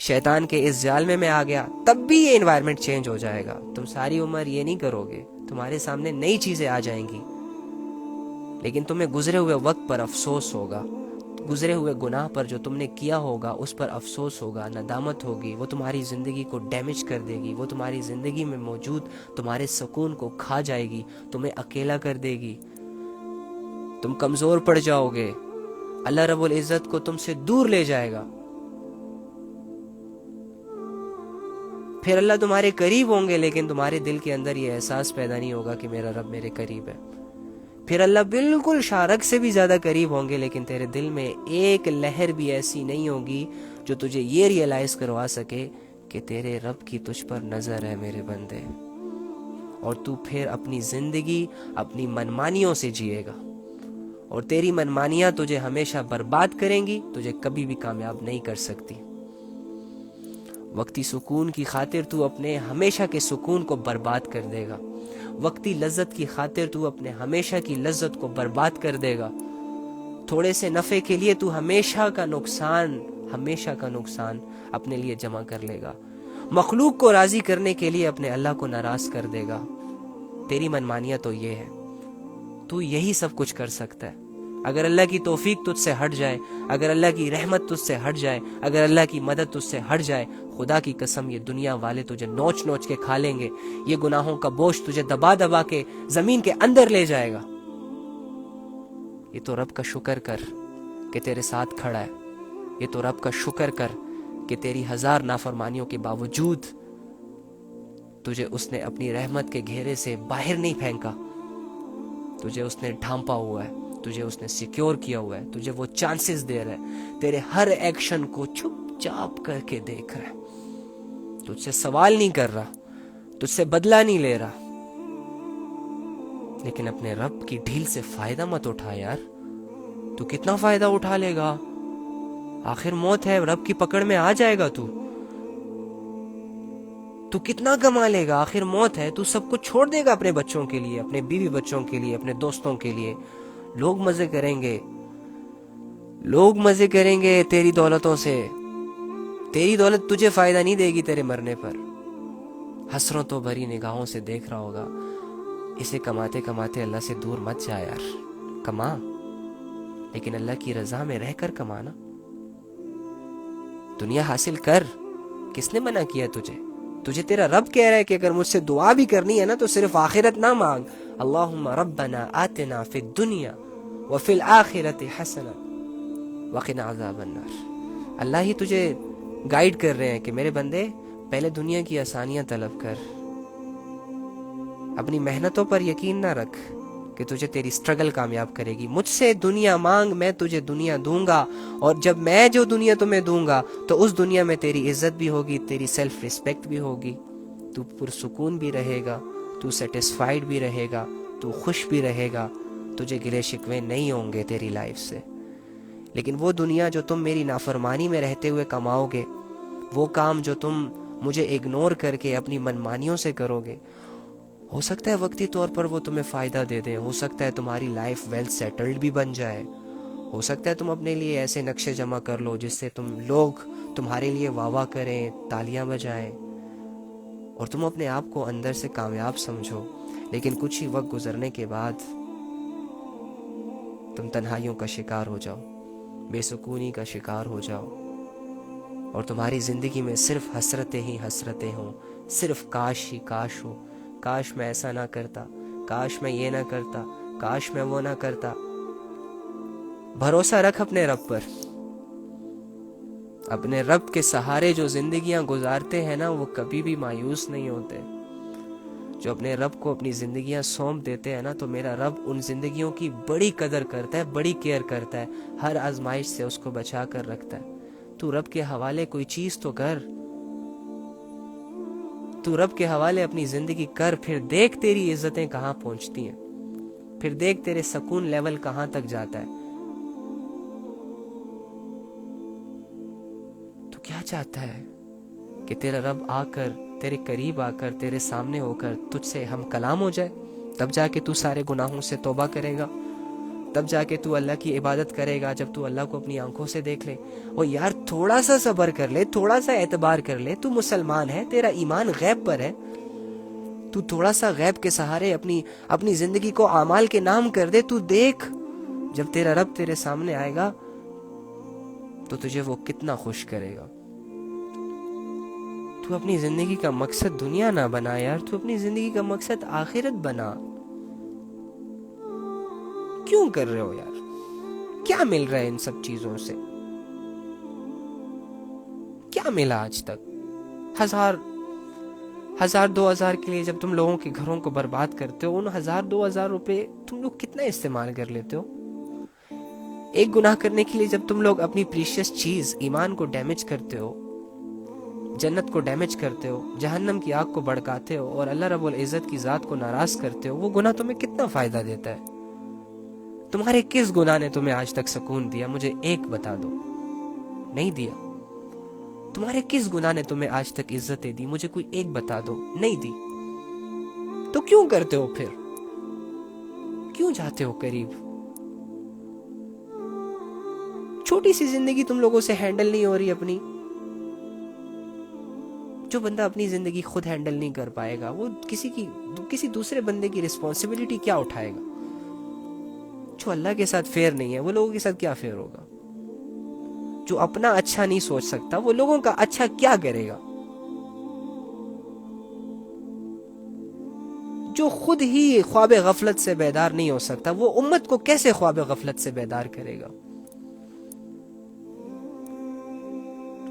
شیطان کے اس جال میں آ گیا، تب بھی یہ انوائرمنٹ چینج ہو جائے گا. تم ساری عمر یہ نہیں کرو گے، تمہارے سامنے نئی چیزیں آ جائیں گی، لیکن تمہیں گزرے ہوئے وقت پر افسوس ہوگا، گزرے ہوئے گناہ پر جو تم نے کیا ہوگا اس پر افسوس ہوگا، ندامت ہوگی. وہ تمہاری زندگی کو ڈیمیج کر دے گی، وہ تمہاری زندگی میں موجود تمہارے سکون کو کھا جائے گی، تمہیں اکیلا کر دے گی، تم کمزور پڑ جاؤ گے، اللہ رب العزت کو تم سے دور لے جائے گا. پھر اللہ تمہارے قریب ہوں گے، لیکن تمہارے دل کے اندر یہ احساس پیدا نہیں ہوگا کہ میرا رب میرے قریب ہے. پھر اللہ بالکل شارک سے بھی زیادہ قریب ہوں گے، لیکن تیرے دل میں ایک لہر بھی ایسی نہیں ہوگی جو تجھے یہ ریئلائز کروا سکے کہ تیرے رب کی تجھ پر نظر ہے میرے بندے. اور تو پھر اپنی زندگی اپنی منمانیوں سے جیے گا، اور تیری منمانیاں تجھے ہمیشہ برباد کریں گی، تجھے کبھی بھی کامیاب نہیں کر سکتی. وقتی سکون کی خاطر تو اپنے ہمیشہ کے سکون کو برباد کر دے گا، وقتی لذت کی خاطر تو اپنے ہمیشہ کی لذت کو برباد کر دے گا، تھوڑے سے نفع کے لیے تو ہمیشہ کا نقصان اپنے لیے جمع کر لے گا، مخلوق کو راضی کرنے کے لیے اپنے اللہ کو ناراض کر دے گا. تیری منمانیاں تو یہ ہے، تو یہی سب کچھ کر سکتا ہے. اگر اللہ کی توفیق تجھ سے ہٹ جائے، اگر اللہ کی رحمت تجھ سے ہٹ جائے، اگر اللہ کی مدد تجھ سے ہٹ جائے، خدا کی قسم یہ دنیا والے تجھے نوچ نوچ کے کھا لیں گے، یہ گناہوں کا بوجھ تجھے دبا دبا کے زمین کے اندر لے جائے گا. یہ تو رب کا شکر کر کہ تیرے ساتھ کھڑا ہے، یہ تو رب کا شکر کر کہ تیری 1000 نافرمانیوں کے باوجود تجھے اس نے اپنی رحمت کے گھیرے سے باہر نہیں پھینکا، تجھے اس نے ڈھانپا ہوا ہے، تجھے اس نے سیکیور کیا ہوا ہے، تجھے وہ چانسز دے رہا ہے، تیرے ہر ایکشن کو چھپ چاپ کر کے دیکھ رہا ہے، تجھ سے سوال نہیں کر رہا، تجھ سے بدلہ نہیں لے رہا. لیکن اپنے رب کی ڈھیل سے فائدہ مت اٹھا یار. تو کتنا فائدہ اٹھا لے گا؟ آخر موت ہے، رب کی پکڑ میں آ جائے گا. تو کتنا کما لے گا؟ آخر موت ہے. تو سب کچھ چھوڑ دے گا اپنے بچوں کے لیے، اپنے بیوی بچوں کے لیے، اپنے دوستوں کے لیے. لوگ مزے کریں گے تیری دولتوں سے. تیری دولت تجھے فائدہ نہیں دے گی تیرے مرنے پر. حسرتوں بھری نگاہوں سے دیکھ رہا ہوگا. اسے کماتے کماتے اللہ سے دور مت جا یار. کما، لیکن اللہ کی رضا میں رہ کر کمانا. دنیا حاصل کر. کس نے منع کیا تجھے تیرا رب کہہ رہا ہے کہ اگر مجھ سے دعا بھی کرنی ہے نا تو صرف آخرت نہ مانگ. اللہم ربنا آتنا فی الدنیا وفی الآخرت حسنہ وقنا عذاب النار. اللہ ہی تجھے گائیڈ کر رہے ہیں کہ میرے بندے پہلے دنیا کی آسانیاں طلب کر. اپنی محنتوں پر یقین نہ رکھ کہ تجھے تیری سٹرگل کامیاب کرے گی. مجھ سے دنیا مانگ، میں تجھے دنیا دوں گا، اور جب میں جو دنیا تمہیں دوں گا تو اس دنیا میں تیری عزت بھی ہوگی، تیری سیلف ریسپیکٹ بھی ہوگی، تو پرسکون بھی رہے گا، تو سیٹسفائیڈ بھی رہے گا، تو خوش بھی رہے گا. تجھے گلے شکوے نہیں ہوں گے تیری لائف سے. لیکن وہ دنیا جو تم میری نافرمانی میں رہتے ہوئے کماؤ گے، وہ کام جو تم مجھے اگنور کر کے اپنی منمانیوں سے کرو گے، ہو سکتا ہے وقتی طور پر وہ تمہیں فائدہ دے دیں، ہو سکتا ہے تمہاری لائف ویل سیٹلڈ بھی بن جائے، ہو سکتا ہے تم اپنے لیے ایسے نقشے جمع کر لو جس سے لوگ تمہارے لیے واہ واہ کریں، تالیاں بجائیں، اور تم اپنے آپ کو اندر سے کامیاب سمجھو. لیکن کچھ ہی وقت گزرنے کے بعد تم تنہائیوں کا شکار ہو جاؤ، بے سکونی کا شکار ہو جاؤ، اور تمہاری زندگی میں صرف حسرتیں ہی حسرتیں ہوں، صرف کاش ہی کاش ہو. کاش میں ایسا نہ کرتا، کاش میں یہ نہ کرتا، کاش میں وہ نہ کرتا. بھروسہ رکھ اپنے رب پر. اپنے رب کے سہارے جو زندگیاں گزارتے ہیں نا، وہ کبھی بھی مایوس نہیں ہوتے. جو اپنے رب کو اپنی زندگیاں سونپ دیتے ہیں نا، تو میرا رب ان زندگیوں کی بڑی قدر کرتا ہے، بڑی کیئر کرتا ہے، ہر آزمائش سے اس کو بچا کر رکھتا ہے. تو رب کے حوالے کوئی چیز تو کر، تو رب کے حوالے اپنی زندگی کر. پھر دیکھ تیری عزتیں کہاں پہنچتی ہیں، پھر دیکھ تیرے سکون لیول کہاں تک جاتا ہے. تو کیا چاہتا ہے کہ تیرا رب آ کر تیرے قریب آ کر تیرے سامنے ہو کر تجھ سے ہم کلام ہو جائے؟ تب جا کے تو سارے گناہوں سے توبہ کرے گا، تب جا کے تو اللہ کی عبادت کرے گا جب تو اللہ کو اپنی آنکھوں سے دیکھ لے. اور یار تھوڑا سا صبر کر لے, تھوڑا سا اعتبار کر لے. تو مسلمان ہے, تیرا ایمان غیب پر ہے, تو تھوڑا سا غیب کے سہارے اپنی زندگی کو اعمال کے نام کر دے. تو دیکھ جب تیرا رب تیرے سامنے آئے گا تو تجھے وہ کتنا خوش کرے گا. تو اپنی زندگی کا مقصد دنیا نہ بنا یار, تو اپنی زندگی کا مقصد آخرت بنا. کیوں کر رہے ہو یار؟ کیا مل رہا ہے ان سب چیزوں سے؟ کیا ملا آج تک؟ 1000-2000 کے لیے جب تم لوگوں کے گھروں کو برباد کرتے ہو, ان 1000-2000 روپے تم لوگ کتنا استعمال کر لیتے ہو؟ ایک گناہ کرنے کے لیے جب تم لوگ اپنی پریشیس چیز ایمان کو ڈیمیج کرتے ہو, جنت کو ڈیمیج کرتے ہو, جہنم کی آگ کو بھڑکاتے ہو, اور اللہ رب العزت کی ذات کو ناراض کرتے ہو, وہ گناہ تمہیں کتنا فائدہ دیتا ہے؟ تمہارے کس گناہ نے تمہیں آج تک سکون دیا؟ مجھے ایک بتا دو. نہیں دیا. تمہارے کس گناہ نے تمہیں آج تک عزتیں دی؟ مجھے کوئی ایک بتا دو. نہیں دی. تو کیوں کرتے ہو پھر؟ کیوں جاتے ہو قریب؟ چھوٹی سی زندگی تم لوگوں سے ہینڈل نہیں ہو رہی اپنی. جو بندہ اپنی زندگی خود ہینڈل نہیں کر پائے گا, وہ کسی دوسرے بندے کی رسپانسبلٹی کیا اٹھائے گا؟ جو اللہ کے ساتھ فیئر نہیں ہے, وہ لوگوں کے ساتھ کیا فیئر ہوگا؟ جو اپنا اچھا نہیں سوچ سکتا, وہ لوگوں کا اچھا کیا کرے گا؟ جو خود ہی خواب غفلت سے بیدار نہیں ہو سکتا, وہ امت کو کیسے خواب غفلت سے بیدار کرے گا؟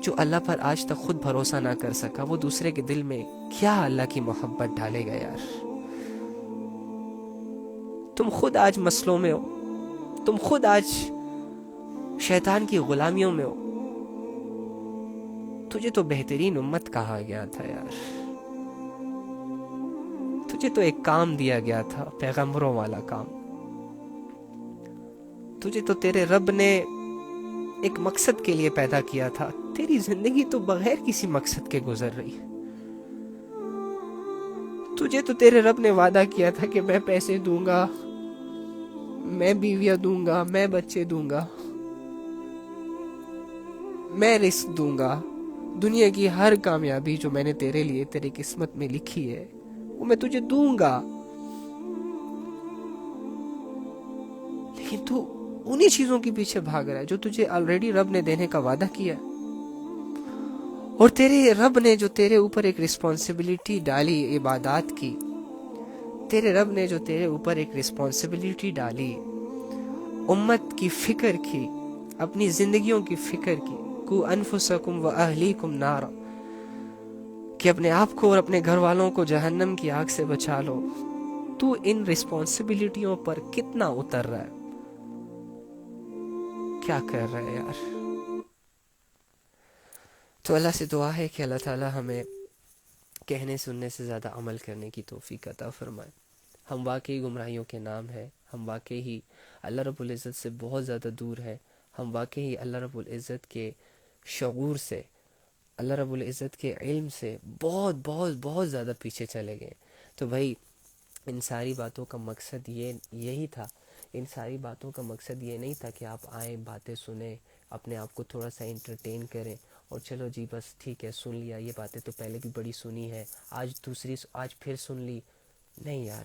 جو اللہ پر آج تک خود بھروسہ نہ کر سکا, وہ دوسرے کے دل میں کیا اللہ کی محبت ڈالے گا یار؟ تم خود آج مسلوں میں ہو, تم خود آج شیطان کی غلامیوں میں ہو. تجھے تو بہترین امت کہا گیا تھا یار. تجھے تو ایک کام دیا گیا تھا, پیغمبروں والا کام. تجھے تو تیرے رب نے ایک مقصد کے لیے پیدا کیا تھا. تیری زندگی تو بغیر کسی مقصد کے گزر رہی ہے. تجھے تو تیرے رب نے وعدہ کیا تھا کہ میں پیسے دوں گا, میں بیویاں دوں گا, میں بچے دوں گا, میں رزق دوں گا. دنیا کی ہر کامیابی جو میں نے تیرے لیے تیری قسمت میں لکھی ہے, وہ میں تجھے دوں گا. لیکن تو انہی چیزوں کے پیچھے بھاگ رہا ہے جو تجھے آلریڈی رب نے دینے کا وعدہ کیا ہے. اور تیرے رب نے جو تیرے اوپر ایک رسپانسبلٹی ڈالی عبادات کی, تیرے رب نے جو تیرے اوپر ایک رسپانسبلٹی ڈالی امت کی فکر کی, اپنی زندگیوں کی فکر کی, کو انفسکم و اہلیکم نارا, کہ اپنے آپ کو اور اپنے گھر والوں کو جہنم کی آگ سے بچا لو. تو ان رسپانسبلٹیوں پر کتنا اتر رہا ہے؟ کیا کر رہا ہے یار؟ تو اللہ سے دعا ہے کہ اللہ تعالی ہمیں کہنے سننے سے زیادہ عمل کرنے کی توفیق عطا فرمائے. ہم واقعی گمراہیوں کے نام ہیں, ہم واقعی اللہ رب العزت سے بہت زیادہ دور ہیں, ہم واقعی اللہ رب العزت کے شعور سے, اللہ رب العزت کے علم سے بہت بہت بہت زیادہ پیچھے چلے گئے. تو بھائی ان ساری باتوں کا مقصد یہی تھا. ان ساری باتوں کا مقصد یہ نہیں تھا کہ آپ آئیں, باتیں سنیں, اپنے آپ کو تھوڑا سا انٹرٹین کریں اور چلو جی بس ٹھیک ہے سن لیا, یہ باتیں تو پہلے بھی بڑی سنی ہے, آج پھر سن لی. نہیں یار,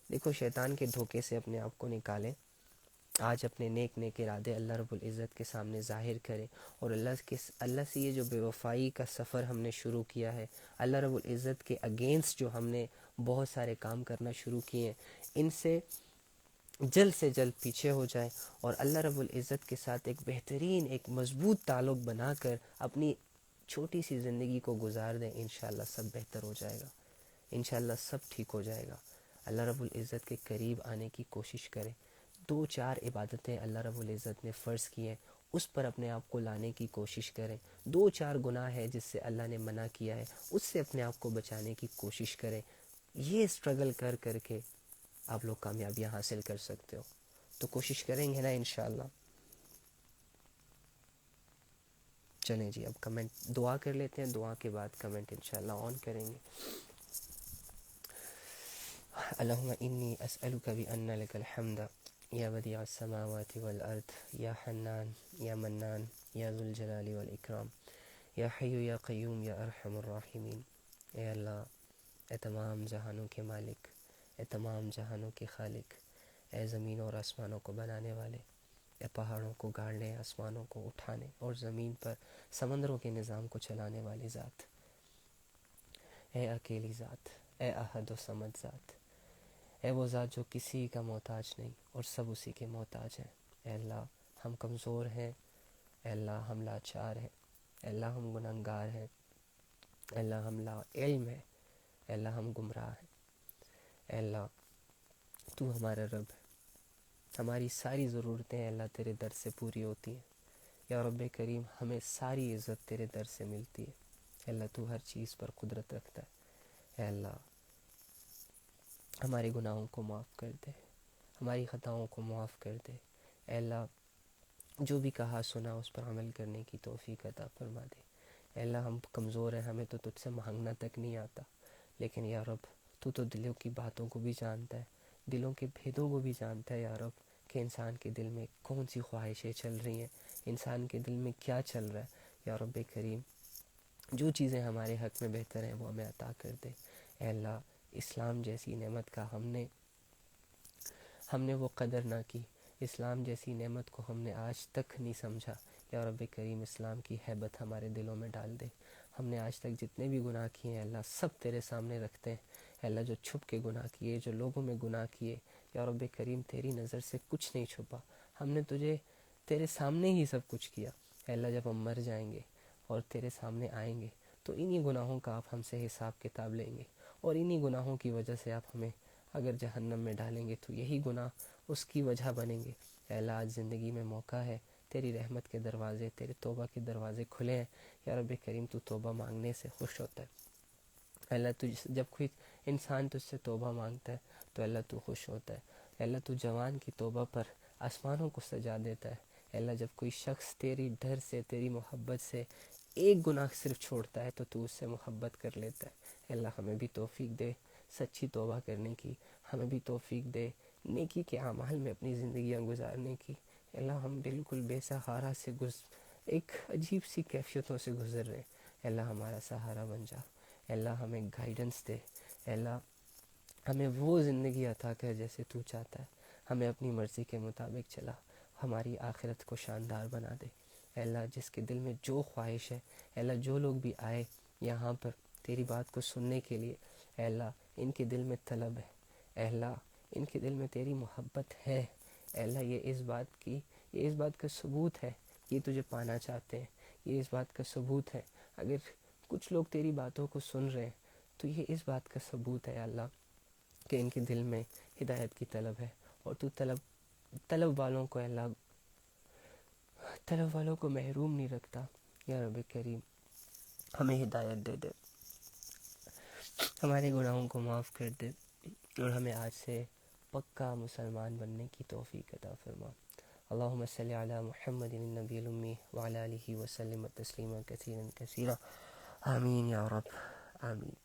دیکھو شیطان کے دھوکے سے اپنے آپ کو نکالیں. آج اپنے نیک ارادے اللہ رب العزت کے سامنے ظاہر کریں, اور اللہ سے یہ جو بے وفائی کا سفر ہم نے شروع کیا ہے, اللہ رب العزت کے اگینسٹ جو ہم نے بہت سارے کام کرنا شروع کیے ہیں, ان سے جلد پیچھے ہو جائیں اور اللہ رب العزت کے ساتھ ایک بہترین, ایک مضبوط تعلق بنا کر اپنی چھوٹی سی زندگی کو گزار دیں. انشاءاللہ سب بہتر ہو جائے گا, انشاءاللہ سب ٹھیک ہو جائے گا. اللہ رب العزت کے قریب آنے کی کوشش کریں. 2-4 عبادتیں اللہ رب العزت نے فرض کی ہیں, اس پر اپنے آپ کو لانے کی کوشش کریں. 2-4 گناہ ہے جس سے اللہ نے منع کیا ہے, اس سے اپنے آپ کو بچانے کی کوشش کریں. یہ اسٹرگل کر کے آپ لوگ کامیابیاں حاصل کر سکتے ہو. تو کوشش کریں گے نا انشاءاللہ. چلیں جی اب کمنٹ دعا کر لیتے ہیں, دعا کے بعد کمنٹ انشاءاللہ آن کریں گے. اللہم انی اسألک بأن لک الحمد یا بدیع السماوات والارض، یا حنان یا منان یا ذو الجلال والاکرام، یا حی یا قیوم یا ارحم الراحمین۔ اے اللہ، اے تمام جہانوں کے مالک، اے تمام جہانوں کے خالق، اے زمین اور آسمانوں کو بنانے والے، اے پہاڑوں کو گاڑنے، آسمانوں کو اٹھانے اور زمین پر سمندروں کے نظام کو چلانے والی ذات، اے اکیلی ذات، اے احد و صمد ذات، اے وہ ذات جو کسی کا محتاج نہیں اور سب اسی کے محتاج ہیں۔ اے اللہ، ہم کمزور ہیں، اے اللہ ہم لاچار ہیں، اے اللہ ہم گنہگار ہیں، اے اللہ ہم لا علم ہیں، اے اللہ ہم گمراہ ہیں۔ اے اللہ، تو ہمارا رب ہے، ہماری ساری ضرورتیں اے اللہ تیرے در سے پوری ہوتی ہیں۔ یا رب کریم، ہمیں ساری عزت تیرے در سے ملتی ہے۔ اے اللہ، تو ہر چیز پر قدرت رکھتا ہے۔ اے اللہ، ہمارے گناہوں کو معاف کر دے، ہماری خطاؤں کو معاف کر دے۔ اے اللہ، جو بھی کہا سنا اس پر عمل کرنے کی توفیق عطا فرما دے۔ اے اللہ، ہم کمزور ہیں، ہمیں تو تجھ سے مانگنا تک نہیں آتا، لیکن یا رب تو دلوں کی باتوں کو بھی جانتا ہے، دلوں کے بھیدوں کو بھی جانتا ہے یا رب، کہ انسان کے دل میں کون سی خواہشیں چل رہی ہیں، انسان کے دل میں کیا چل رہا ہے۔ یا رب کریم، جو چیزیں ہمارے حق میں بہتر ہیں وہ ہمیں عطا کر دے۔ اے اللہ، اسلام جیسی نعمت کا ہم نے وہ قدر نہ کی، اسلام جیسی نعمت کو ہم نے آج تک نہیں سمجھا۔ یا رب کریم، اسلام کی ہیبت ہمارے دلوں میں ڈال دے۔ ہم نے آج تک جتنے بھی گناہ کیے ہیں اللہ، سب تیرے سامنے رکھتے ہیں۔ اے اللہ، جو چھپ کے گناہ کیے، جو لوگوں میں گناہ کیے، یا رب کریم تیری نظر سے کچھ نہیں چھپا، ہم نے تیرے سامنے ہی سب کچھ کیا۔ اے اللہ، جب ہم مر جائیں گے اور تیرے سامنے آئیں گے تو انہی گناہوں کا آپ ہم سے حساب کتاب لیں گے، اور انہی گناہوں کی وجہ سے آپ ہمیں اگر جہنم میں ڈالیں گے تو یہی گناہ اس کی وجہ بنیں گے۔ اے اللہ، آج زندگی میں موقع ہے، تیری رحمت کے دروازے، تیرے توبہ کے دروازے کھلے ہیں۔ یا رب کریم، تو توبہ مانگنے سے خوش ہوتا ہے۔ اے اللہ، جب کوئی انسان تجھ سے توبہ مانگتا ہے تو اللہ تو خوش ہوتا ہے۔ اے اللہ، تو جوان کی توبہ پر آسمانوں کو سجا دیتا ہے۔ اے اللہ، جب کوئی شخص تیری ڈر سے، تیری محبت سے ایک گناہ صرف چھوڑتا ہے تو اس سے محبت کر لیتا ہے۔ اے اللہ، ہمیں بھی توفیق دے سچی توبہ کرنے کی، ہمیں بھی توفیق دے نیکی کے اعمال میں اپنی زندگیاں گزارنے کی۔ اے اللہ، ہم بالکل بے سہارا سے ایک عجیب سی کیفیتوں سے گزر رہے ہیں۔ اے اللہ، ہمارا سہارا بن جا۔ اے اللہ، ہمیں گائیڈنس دے۔ اے اللہ، ہمیں وہ زندگی عطا کر جیسے تو چاہتا ہے، ہمیں اپنی مرضی کے مطابق چلا، ہماری آخرت کو شاندار بنا دے۔ اے اللہ، جس کے دل میں جو خواہش ہے، اے اللہ، جو لوگ بھی آئے یہاں پر تیری بات کو سننے کے لیے، اے اللہ ان کے دل میں طلب ہے، اے اللہ ان کے دل میں تیری محبت ہے۔ اے اللہ، یہ اس بات کا ثبوت ہے کہ یہ تجھے پانا چاہتے ہیں، یہ اس بات کا ثبوت ہے اگر کچھ لوگ تیری باتوں کو سن رہے ہیں تو یہ اس بات کا ثبوت ہے اللہ کہ ان کے دل میں ہدایت کی طلب ہے، اور تو طلب والوں کو، اے اللہ طلب والوں کو محروم نہیں رکھتا۔ یا رب کریم، ہمیں ہدایت دے دے، ہمارے گناہوں کو معاف کر دے، اور ہمیں آج سے پکا مسلمان بننے کی توفیق عطا فرما۔ اللہم صلی علی محمد النبی الامی وعلی آلہ وسلم تسلیما کثیرا کثیرا، آمین یا رب، آمین۔